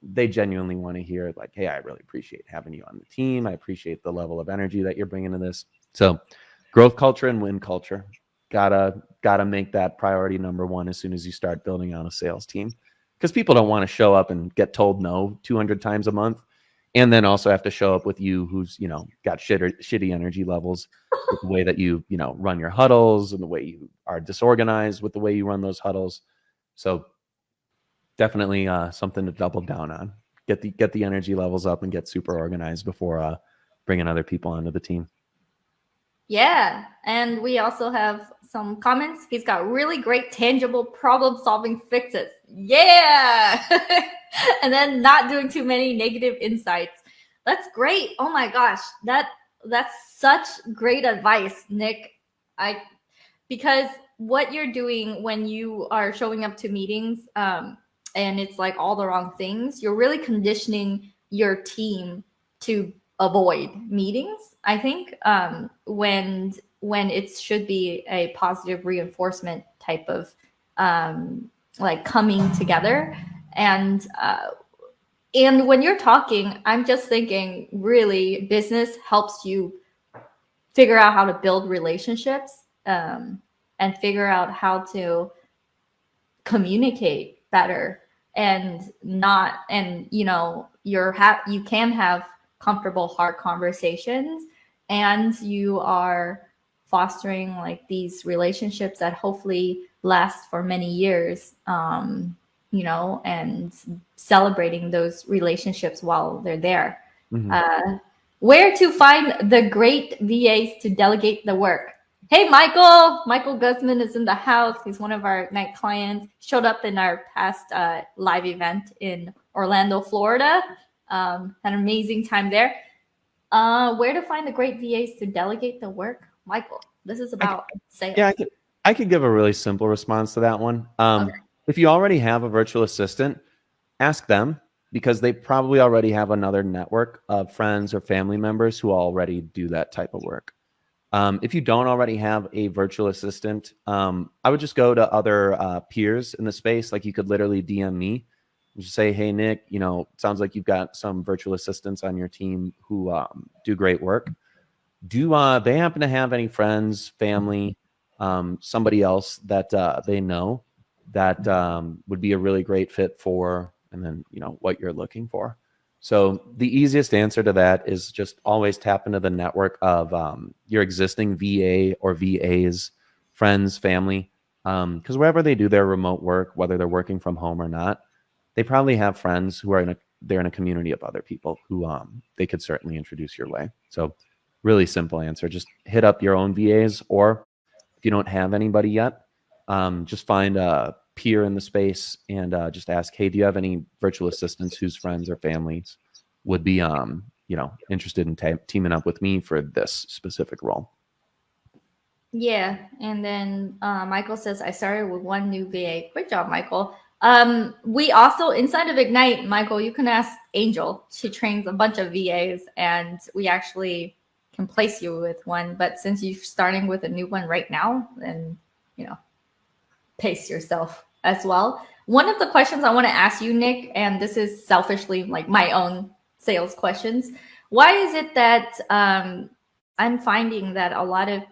they genuinely want to hear like, hey, I really appreciate having you on the team. I appreciate the level of energy that you're bringing to this. So growth culture and win culture, gotta make that priority number one as soon as you start building out a sales team, because people don't want to show up and get told no 200 times a month, and then also have to show up with you who's got shitty energy levels, with the way that you run your huddles, and the way you are disorganized with the way you run those huddles. So definitely something to double down on. Get the energy levels up and get super organized before bringing other people onto the team. Yeah, and we also have some comments. He's got really great tangible problem-solving fixes. Yeah. And then not doing too many negative insights. That's great. Oh my gosh. That's such great advice, Nick. Because what you're doing when you are showing up to meetings, and it's like all the wrong things, you're really conditioning your team to avoid meetings, I think, when it should be a positive reinforcement type of, like, coming together. And when you're talking, I'm just thinking, really, business helps you figure out how to build relationships, and figure out how to communicate better, and not, and you can have comfortable hard conversations, and you are fostering like these relationships that hopefully last for many years, you know, and celebrating those relationships while they're there. Where to find the great VAs to delegate the work? Hey, Michael! Michael Guzman is in the house. He's one of our Ignite clients. Showed up in our past live event in Orlando, Florida. Had an amazing time there. Where to find the great VAs to delegate the work? Michael, this is about sales. Yeah, I could give a really simple response to that one. Okay. If you already have a virtual assistant, ask them, because they probably already have another network of friends or family members who already do that type of work. If you don't already have a virtual assistant, I would just go to other peers in the space. Like, you could literally DM me and just say, hey, Nick, you know, it sounds like you've got some virtual assistants on your team who do great work. Do they happen to have any friends, family, somebody else that they know that would be a really great fit for, and then, you know, what you're looking for? So the easiest answer to that is just always tap into the network of your existing VA or VAs, friends, family, because wherever they do their remote work, whether they're working from home or not, they probably have friends who are they're in a community of other people who they could certainly introduce your way. So really simple answer, just hit up your own VAs, or if you don't have anybody yet, just find a peer in the space and just ask, hey, do you have any virtual assistants whose friends or families would be you know, interested in teaming up with me for this specific role? Yeah, and then Michael says, I started with one new VA. Great job, Michael. We also, inside of Ignite, Michael, you can ask Angel. She trains a bunch of VAs, and we actually can place you with one. But since you're starting with a new one right now, then, you know, pace yourself as well. One of the questions I want to ask you, Nick, and this is selfishly like my own sales questions. Why is it that I'm finding that a lot of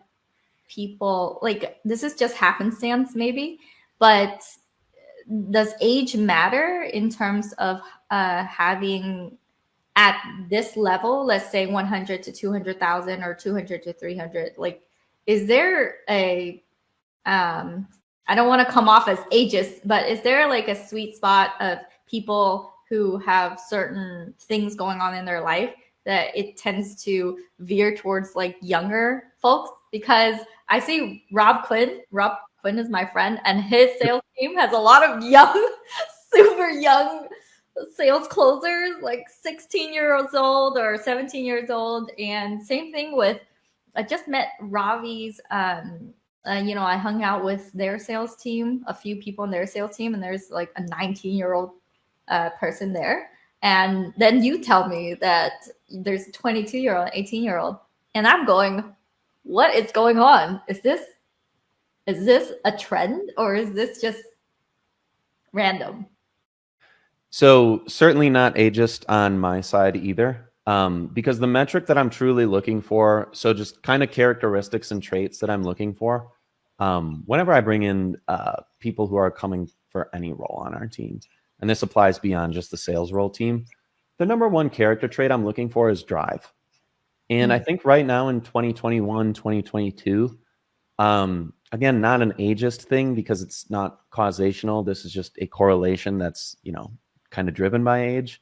people, like, this is just happenstance maybe, but does age matter in terms of having at this level, let's say 100 to 200,000 or 200 to 300? Like, is there a I don't want to come off as ageist, but is there like a sweet spot of people who have certain things going on in their life that it tends to veer towards like younger folks? Because I see Rob Quinn is my friend, and his sales team has a lot of young, super young sales closers, like 16 years old or 17 years old. And same thing with, I just met Ravi's, you know, I hung out with their sales team, a few people in their sales team, and there's like a 19-year-old person there. And then you tell me that there's a 22-year-old, 18-year-old, and I'm going, what is going on? Is this a trend, or is this just random? So certainly not ageist on my side either, because the metric that I'm truly looking for, so just kind of characteristics and traits that I'm looking for, whenever I bring in people who are coming for any role on our team, and this applies beyond just the sales role team, the number one character trait I'm looking for is drive. And I think right now in 2021, 2022, again, not an ageist thing because it's not causational. This is just a correlation that's, you know, kind of driven by age.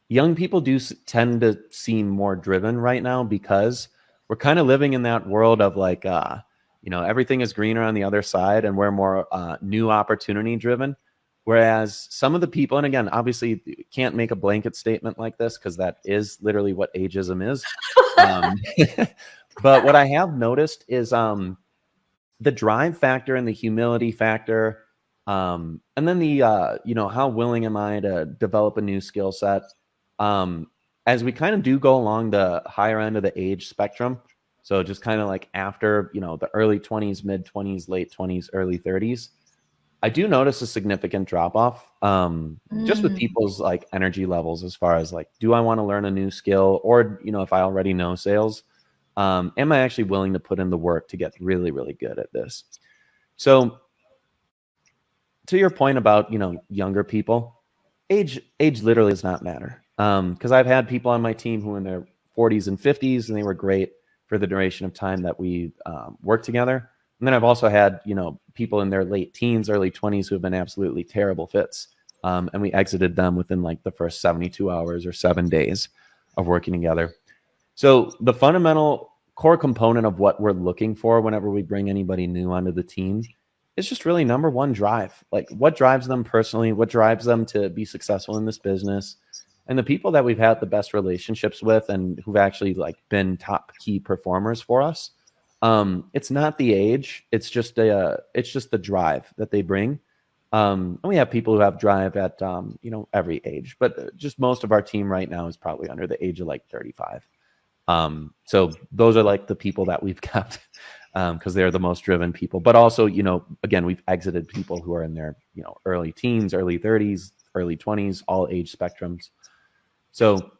Young people do tend to seem more driven right now because we're kind of living in that world of like, you know, everything is greener on the other side, and we're more new opportunity driven. Whereas some of the people, and again, obviously you can't make a blanket statement like this because that is literally what ageism is. But what I have noticed is the drive factor and the humility factor, and then the, you know, how willing am I to develop a new skill set? As we kind of do go along the higher end of the age spectrum, so just kind of like after, you know, the early 20s, mid 20s, late 20s, early 30s, I do notice a significant drop off just with people's like energy levels as far as like, do I want to learn a new skill? Or, you know, if I already know sales, am I actually willing to put in the work to get really, really good at this? So to your point about, you know, younger people, age literally does not matter. Because I've had people on my team who were in their 40s and 50s and they were great. for the duration of time that we work together. And then I've also had, you know, people in their late teens, early 20s who have been absolutely terrible fits. And we exited them within like the first 72 hours or 7 days of working together. So the fundamental core component of what we're looking for whenever we bring anybody new onto the team is just really number one, drive. Like what drives them personally, what drives them to be successful in this business. And the people that we've had the best relationships with and who've actually like been top key performers for us, it's not the age, it's just the drive that they bring. And we have people who have drive at you know, every age, but just most of our team right now is probably under the age of like 35. So those are like the people that we've kept because they're the most driven people. But also, you know, again, we've exited people who are in their, you know, early teens, early 30s, early 20s, all age spectrums. So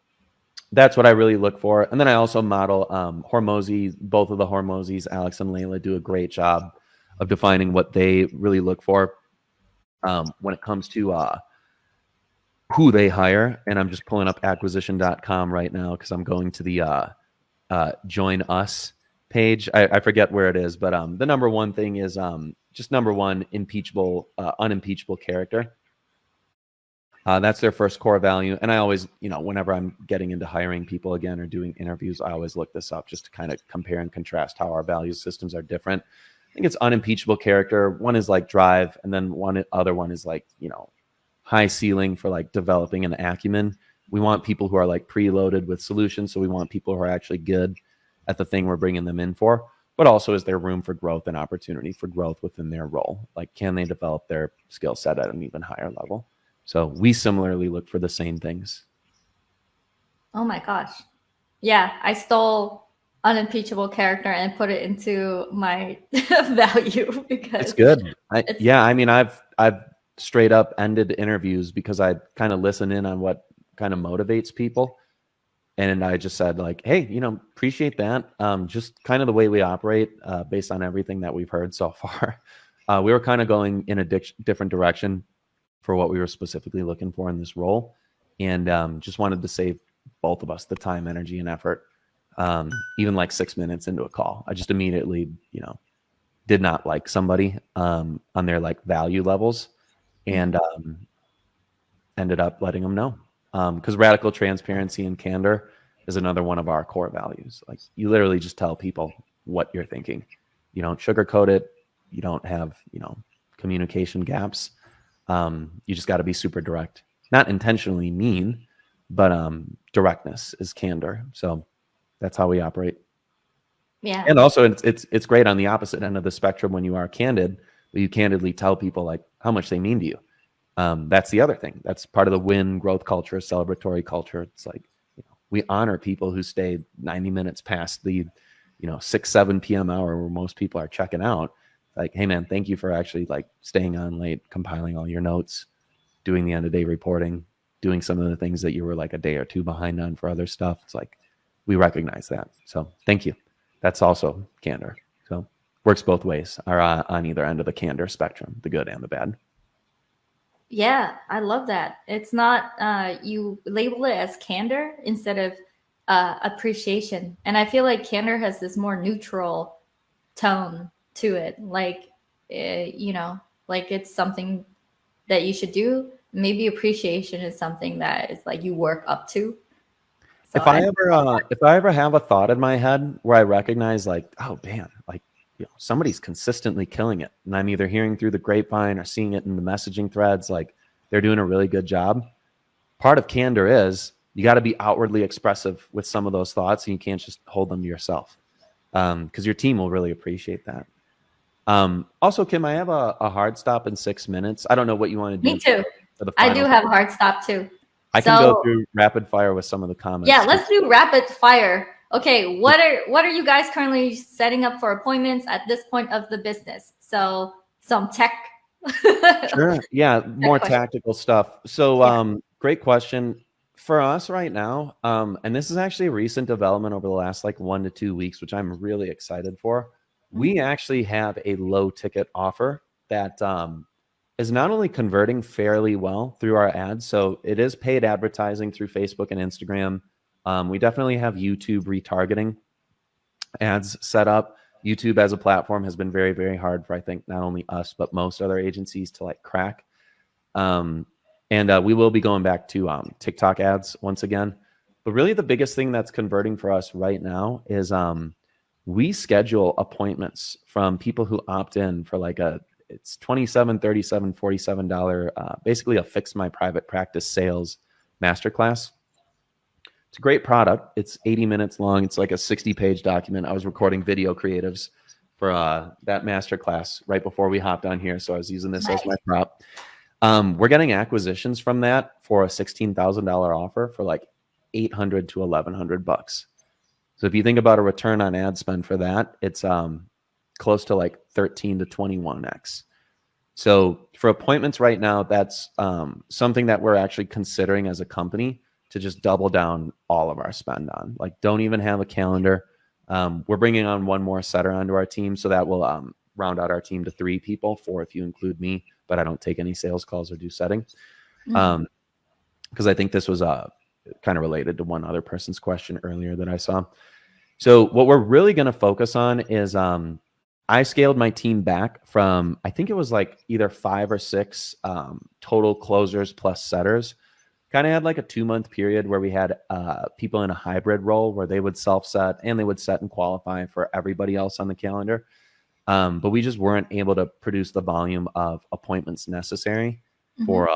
that's what I really look for. And then I also model Hormozy. Both of the Hormozys, Alex and Layla, do a great job of defining what they really look for when it comes to who they hire. And I'm just pulling up acquisition.com right now because I'm going to the join us page. I forget where it is, but the number one thing is just number one, unimpeachable character. That's their first core value. And I always, you know, whenever I'm getting into hiring people again or doing interviews, I always look this up just to kind of compare and contrast how our value systems are different. I think it's unimpeachable character. One is like drive, and then other one is like, you know, high ceiling for like developing an acumen. We want people who are like preloaded with solutions. So we want people who are actually good at the thing we're bringing them in for, but also is there room for growth and opportunity for growth within their role? Like, can they develop their skill set at an even higher level? So we similarly look for the same things. Oh my gosh. Yeah, I stole unimpeachable character and put it into my value because it's good. Yeah, I mean, I've straight up ended interviews because I kind of listen in on what kind of motivates people. And I just said like, hey, you know, appreciate that. Just kind of the way we operate based on everything that we've heard so far. We were kind of going in a different direction for what we were specifically looking for in this role. And just wanted to save both of us the time, energy, and effort. Even like 6 minutes into a call, I just immediately, you know, did not like somebody on their like value levels and ended up letting them know. Because radical transparency and candor is another one of our core values. Like you literally just tell people what you're thinking. You don't sugarcoat it. You don't have, you know, communication gaps. You just got to be super direct, not intentionally mean, but directness is candor. So that's how we operate. Yeah. And also it's great on the opposite end of the spectrum when you are candid, but you candidly tell people like how much they mean to you. That's the other thing. That's part of the win growth culture, celebratory culture. It's like, you know, we honor people who stay 90 minutes past the, you know, 6, 7 p.m. hour where most people are checking out. Like, hey man, thank you for actually like staying on late, compiling all your notes, doing the end of day reporting, doing some of the things that you were like a day or two behind on for other stuff. It's like, we recognize that. So thank you. That's also candor. So works both ways, or on either end of the candor spectrum, the good and the bad. Yeah, I love that. It's not you label it as candor instead of appreciation. And I feel like candor has this more neutral tone to it. Like, you know, like it's something that you should do. Maybe appreciation is something that is like you work up to. So If I ever have a thought in my head where I recognize like, oh man, like, you know, somebody's consistently killing it, and I'm either hearing through the grapevine or seeing it in the messaging threads, like they're doing a really good job. Part of candor is you got to be outwardly expressive with some of those thoughts, and you can't just hold them to yourself, because your team will really appreciate that. Also, Kim, I have a hard stop in 6 minutes. I don't know what you want to do. me too. For the I final do have a hard stop too. I can go through rapid fire with some of the comments. Yeah, let's do rapid fire. Okay, what are you guys currently setting up for appointments at this point of the business? So some tech. Sure. Yeah, more tactical stuff. So great question. For us right now, and this is actually a recent development over the last like 1 to 2 weeks, which I'm really excited for. We actually have a low ticket offer that is not only converting fairly well through our ads. So it is paid advertising through Facebook and Instagram. We definitely have YouTube retargeting. ads set up. YouTube as a platform has been very, very hard for, I think, not only us, but most other agencies to like crack. And we will be going back to TikTok ads once again. But really the biggest thing that's converting for us right now is we schedule appointments from people who opt in for like it's $27, $37, $47, basically a Fix My Private Practice sales masterclass. It's a great product. It's 80 minutes long. It's like a 60-page document. I was recording video creatives for that masterclass right before we hopped on here. So I was using this as my prop. We're getting acquisitions from that for a $16,000 offer for like $800 to $1,100. So if you think about a return on ad spend for that, it's close to like 13 to 21x. So for appointments right now, that's something that we're actually considering as a company to just double down all of our spend on. Like, don't even have a calendar. We're bringing on one more setter onto our team, so that will round out our team to 3 people, 4 if you include me, but I don't take any sales calls or do setting. Because I think this was kind of related to one other person's question earlier that I saw. So what we're really going to focus on is I scaled my team back from, I think it was like either 5 or 6 total closers plus setters. Kind of had like a 2-month period where we had people in a hybrid role where they would self-set and they would set and qualify for everybody else on the calendar. But we just weren't able to produce the volume of appointments necessary for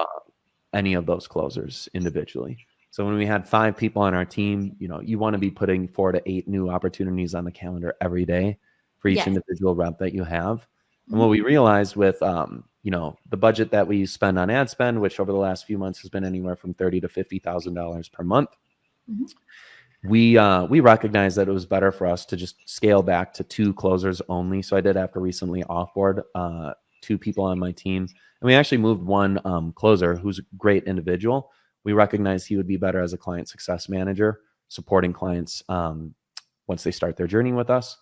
any of those closers individually. So when we had 5 people on our team, you know, you want to be putting 4 to 8 new opportunities on the calendar every day for each individual rep that you have. And what we realized with, you know, the budget that we spend on ad spend, which over the last few months has been anywhere from $30,000 to $50,000 per month, we recognized that it was better for us to just scale back to 2 closers only. So I did have to recently offboard 2 people on my team, and we actually moved 1 closer who's a great individual. We recognized he would be better as a client success manager, supporting clients once they start their journey with us.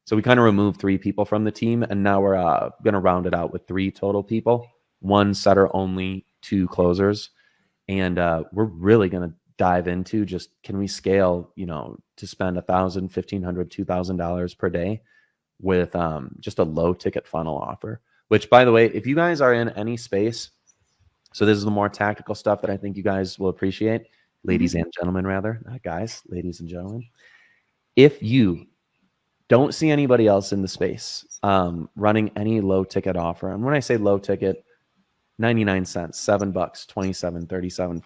So we kind of removed 3 people from the team, and now we're going to round it out with 3 total people, 1 setter only, 2 closers. And we're really going to dive into just, can we scale, you know, to spend $1,000, $1,500, $2,000 per day with just a low ticket funnel offer, which, by the way, if you guys are in any space, so this is the more tactical stuff that I think you guys will appreciate, ladies and gentlemen, rather, not guys, ladies and gentlemen. If you don't see anybody else in the space running any low ticket offer, and when I say low ticket, 99 cents, $7, $27, $37,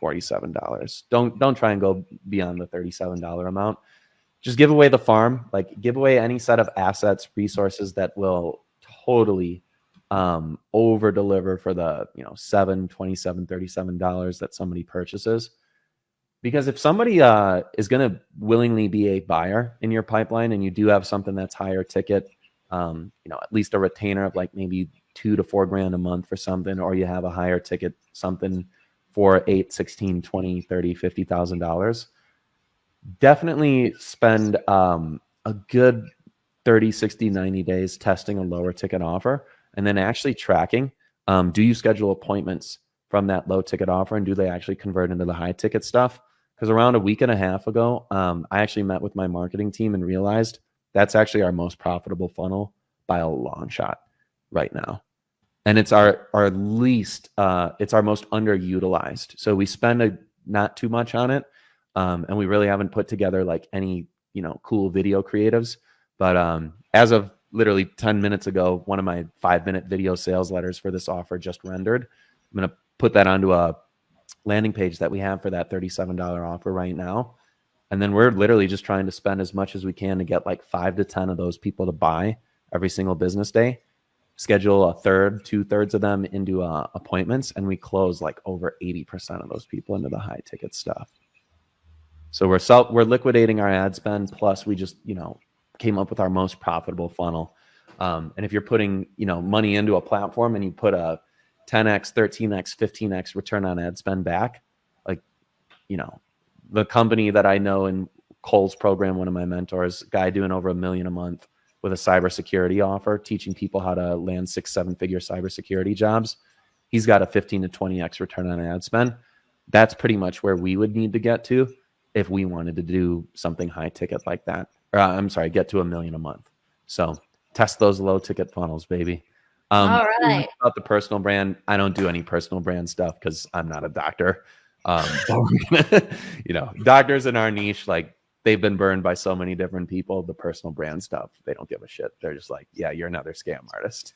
$47. Don't try and go beyond the $37 amount. Just give away the farm, like give away any set of assets, resources that will totally over deliver for the, you know, $7, $27, $37 that somebody purchases. Because if somebody is going to willingly be a buyer in your pipeline, and you do have something that's higher ticket, you know, at least a retainer of like maybe $2 to $4 grand a month for something, or you have a higher ticket something for $8, $16, $20, $30, $50,000, definitely spend a good 30, 60, 90 days testing a lower ticket offer, and then actually tracking, do you schedule appointments from that low ticket offer, and do they actually convert into the high ticket stuff? Because around a week and a half ago, I actually met with my marketing team and realized that's actually our most profitable funnel by a long shot right now. And it's our least, it's our most underutilized. So we spend not too much on it. And we really haven't put together like any, you know, cool video creatives. But as of literally 10 minutes ago, one of my 5-minute video sales letters for this offer just rendered. I'm going to put that onto a landing page that we have for that $37 offer right now. And then we're literally just trying to spend as much as we can to get like 5 to 10 of those people to buy every single business day, schedule a third, 2/3 of them into appointments, and we close like over 80% of those people into the high ticket stuff. So we're liquidating our ad spend, plus we just, you know, came up with our most profitable funnel. And if you're putting, you know, money into a platform and you put a 10x, 13x, 15x return on ad spend back, like, you know, the company that I know in Cole's program, one of my mentors, guy doing over $1 million a month with a cybersecurity offer, teaching people how to land 6-7 figure cybersecurity jobs. He's got a 15 to 20x return on ad spend. That's pretty much where we would need to get to if we wanted to do something high ticket like that. or I'm sorry, get to $1 million a month. So test those low ticket funnels, baby. All right. About the personal brand, I don't do any personal brand stuff because I'm not a doctor. Doctors in our niche, like, they've been burned by so many different people. The personal brand stuff, they don't give a shit. They're just like, yeah, you're another scam artist.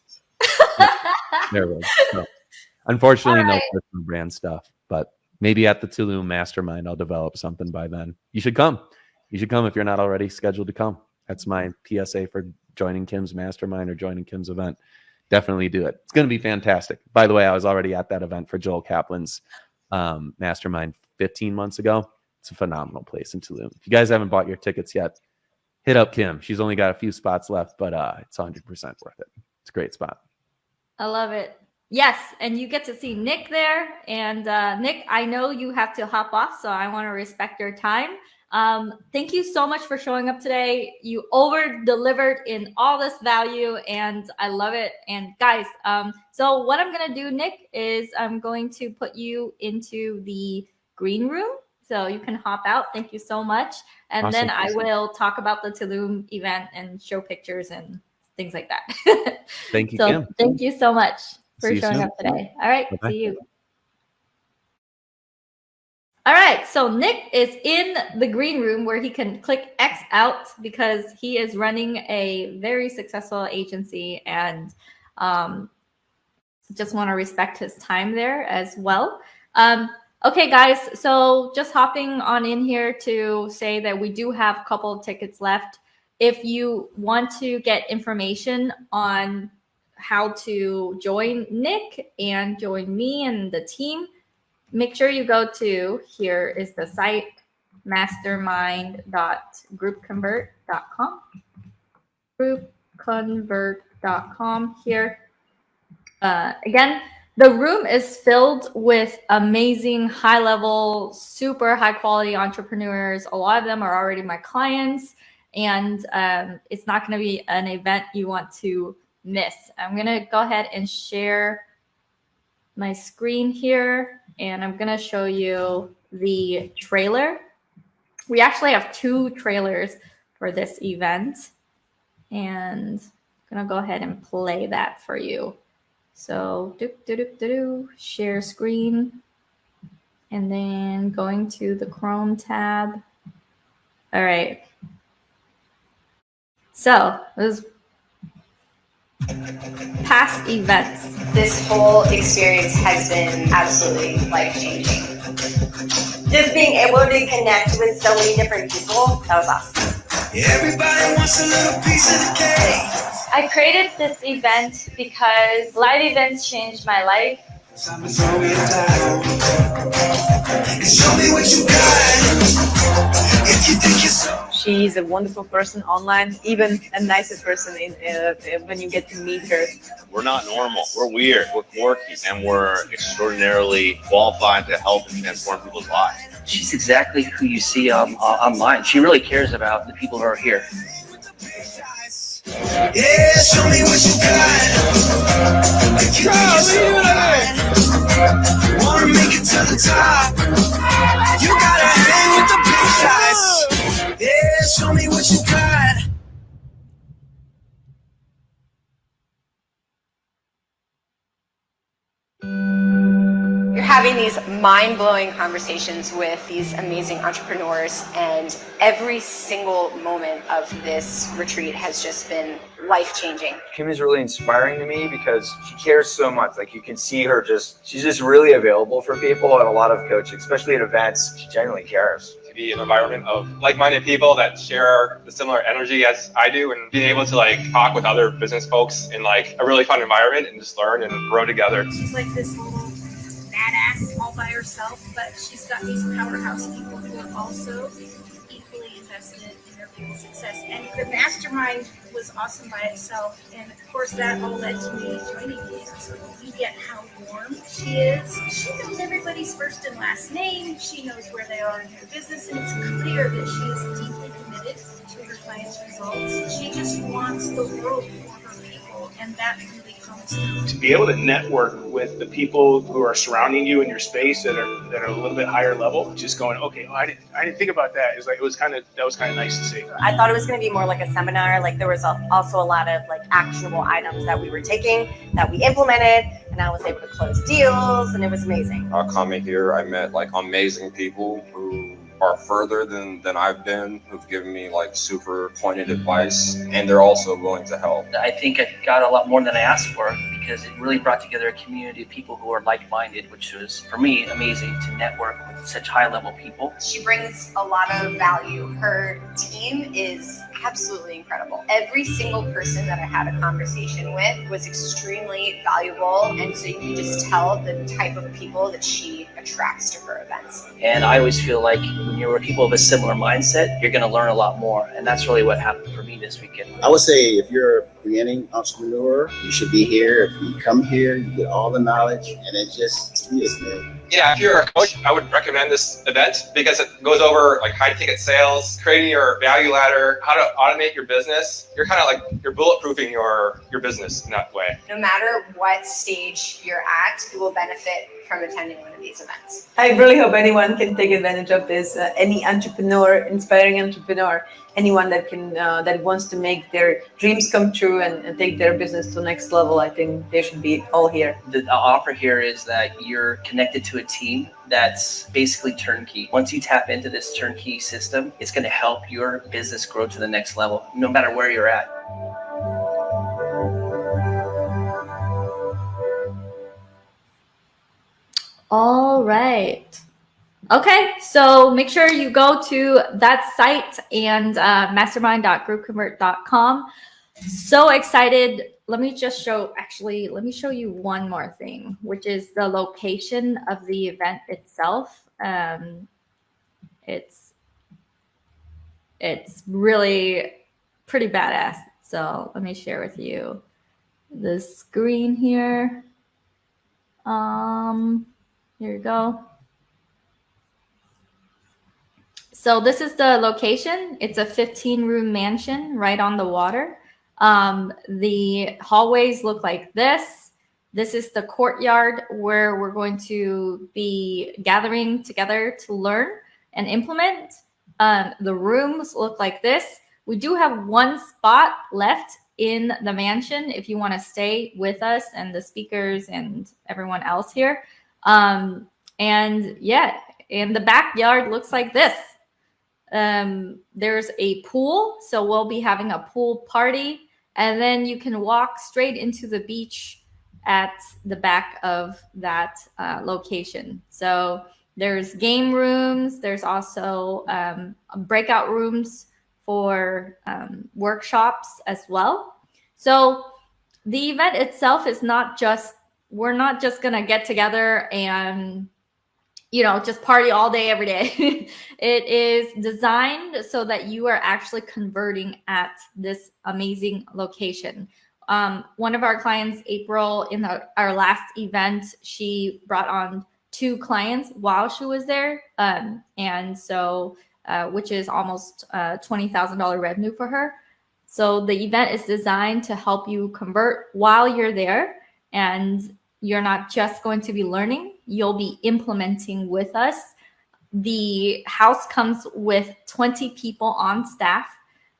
There we go. So, unfortunately, no personal brand stuff, but maybe at the Tulum Mastermind, I'll develop something by then. You should come. You should come if you're not already scheduled to come. That's my PSA for joining Kim's Mastermind or joining Kim's event. Definitely do it. It's going to be fantastic. By the way, I was already at that event for Joel Kaplan's Mastermind 15 months ago. It's a phenomenal place in Tulum. If you guys haven't bought your tickets yet, hit up Kim. She's only got a few spots left, but it's 100% worth it. It's a great spot. I love it. Yes, and you get to see Nick there. And Nick, I know you have to hop off, so I want to respect your time. Thank you so much for showing up today. You over-delivered in all this value, and I love it. And guys, so what I'm going to do, Nick, is I'm going to put you into the green room, so you can hop out. Thank you so much. And Awesome. then I will talk about the Tulum event and show pictures and things like that. Thank you, so Kim. Thank you so much for showing soon. up today. All right. Bye-bye. See you. All right. So Nick is in the green room where he can click X out because he is running a very successful agency, and just want to respect his time there as well. Okay, guys, so just hopping on in here to say that we do have a couple of tickets left. If you want to get information on how to join Nick and join me and the team, make sure you go to, here is the site, mastermind.groupconvert.com. GroupConvert.com here. Again, the room is filled with amazing, high-level, super high-quality entrepreneurs. A lot of them are already my clients, and it's not going to be an event you want to miss. I'm going to go ahead and share my screen here, and I'm going to show you the trailer. We actually have 2 trailers for this event, and I'm going to go ahead and play that for you. So share screen, and then going to the Chrome tab. All right. So this past events. This whole experience has been absolutely life-changing. Just being able to connect with so many different people, that was awesome. Everybody wants a little piece of the cake. I created this event because live events changed my life. Show me what you got. If you think you're so. She's a wonderful person online, even a nicer person when you get to meet her. We're not normal. We're weird. We're quirky. And we're extraordinarily qualified to help and transform people's lives. She's exactly who you see online. She really cares about the people who are here. Yeah, show me what you got. If you think you're so high, wanna make it to the top. You gotta hang with the big shots. Yeah, show me what you got. You're having these mind-blowing conversations with these amazing entrepreneurs, and every single moment of this retreat has just been life-changing. Kim is really inspiring to me because she cares so much. Like, you can see her she's just really available for people, and a lot of coaching, especially at events, she genuinely cares. To be in an environment of like-minded people that share the similar energy as I do, and being able to like talk with other business folks in like a really fun environment and just learn and grow together. She's like this little badass all by herself, but she's got these powerhouse people who are also equally invested in their people's success. And the mastermind was awesome by itself, and of course that all led to me joining the so you get how warm she is. She knows everybody's first and last name. She knows where they are in their business, and it's clear that she is deeply committed to her clients' results. She just wants the world for her people, and that really milestone. To be able to network with the people who are surrounding you in your space that are a little bit higher level, just going, okay, oh, I didn't think about that. It's like that was kind of nice to see. I thought it was going to be more like a seminar. Like there was also a lot of like actionable items that we were taking that we implemented, and I was able to close deals, and it was amazing. Coming here, I met like amazing people who are further than I've been, who've given me like super pointed advice, and they're also willing to help. I think I got a lot more than I asked for because it really brought together a community of people who are like-minded, which was, for me, amazing to network with such high-level people. She brings a lot of value. Her team is absolutely incredible. Every single person that I had a conversation with was extremely valuable, and so you can just tell the type of people that she attracts to her events. And I always feel like when you're with people of a similar mindset, you're going to learn a lot more, and that's really what happened for me this weekend. I would say if you're a beginning entrepreneur, you should be here. If you come here, you get all the knowledge, and it just is, man. Yeah, if you're a coach, I would recommend this event because it goes over like high ticket sales, creating your value ladder, how to automate your business. You're kind of like, you're bulletproofing your business in that way. No matter what stage you're at, you will benefit from attending one of these events. I really hope anyone can take advantage of this. Any entrepreneur, inspiring entrepreneur, anyone that can that wants to make their dreams come true and take their business to the next level, I think they should be all here. The offer here is that you're connected to a team that's basically turnkey. Once you tap into this turnkey system, it's going to help your business grow to the next level, no matter where you're at. All right. Okay, so make sure you go to that site and mastermind.groupconvert.com. So excited. Let me show you one more thing, which is the location of the event itself. It's really pretty badass. So let me share with you the screen here. Here you go. So this is the location. It's a 15-room mansion right on the water. The hallways look like this. This is the courtyard where we're going to be gathering together to learn and implement. The rooms look like this. We do have one spot left in the mansion if you want to stay with us and the speakers and everyone else here. And yeah, and the backyard looks like this. There's a pool, so we'll be having a pool party, and then you can walk straight into the beach at the back of that location. So there's game rooms. There's also breakout rooms for workshops as well. So the event itself is not just, we're not just going to get together and, you know, just party all day, every day. It is designed so that you are actually converting at this amazing location. One of our clients, April, in our last event, she brought on 2 clients while she was there. And so, which is almost $20,000 revenue for her. So the event is designed to help you convert while you're there, and you're not just going to be learning, you'll be implementing with us. The house comes with 20 people on staff.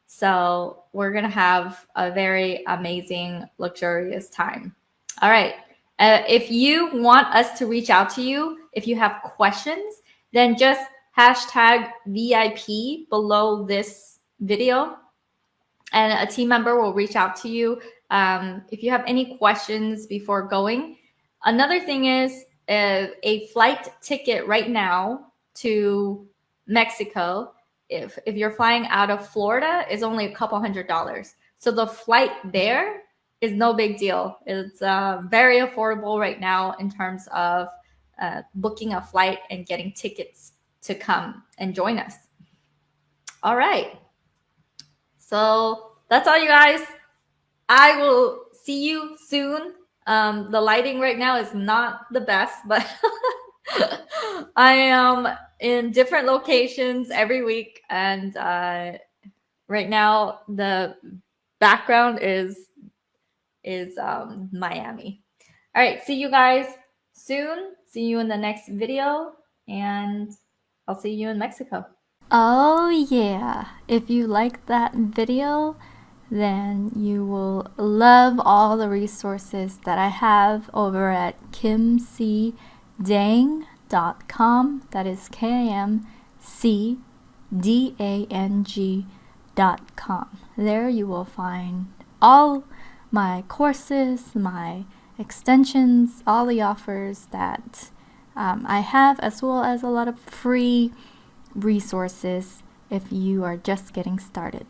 So we're going to have a very amazing, luxurious time. All right. If you want us to reach out to you, if you have questions, then just hashtag VIP below this video, and a team member will reach out to you if you have any questions before going. Another thing is a flight ticket right now to Mexico, if you're flying out of Florida, is only a couple $100s. So the flight there is no big deal. It's very affordable right now in terms of booking a flight and getting tickets to come and join us. All right. So that's all, you guys. I will see you soon. The lighting right now is not the best, but I am in different locations every week. And right now the background is is Miami. All right, see you guys soon. See you in the next video, and I'll see you in Mexico. Oh yeah, if you like that video, then you will love all the resources that I have over at kimcdang.com. That is KIMCDANG.com. There you will find all my courses, my extensions, all the offers that I have, as well as a lot of free resources if you are just getting started.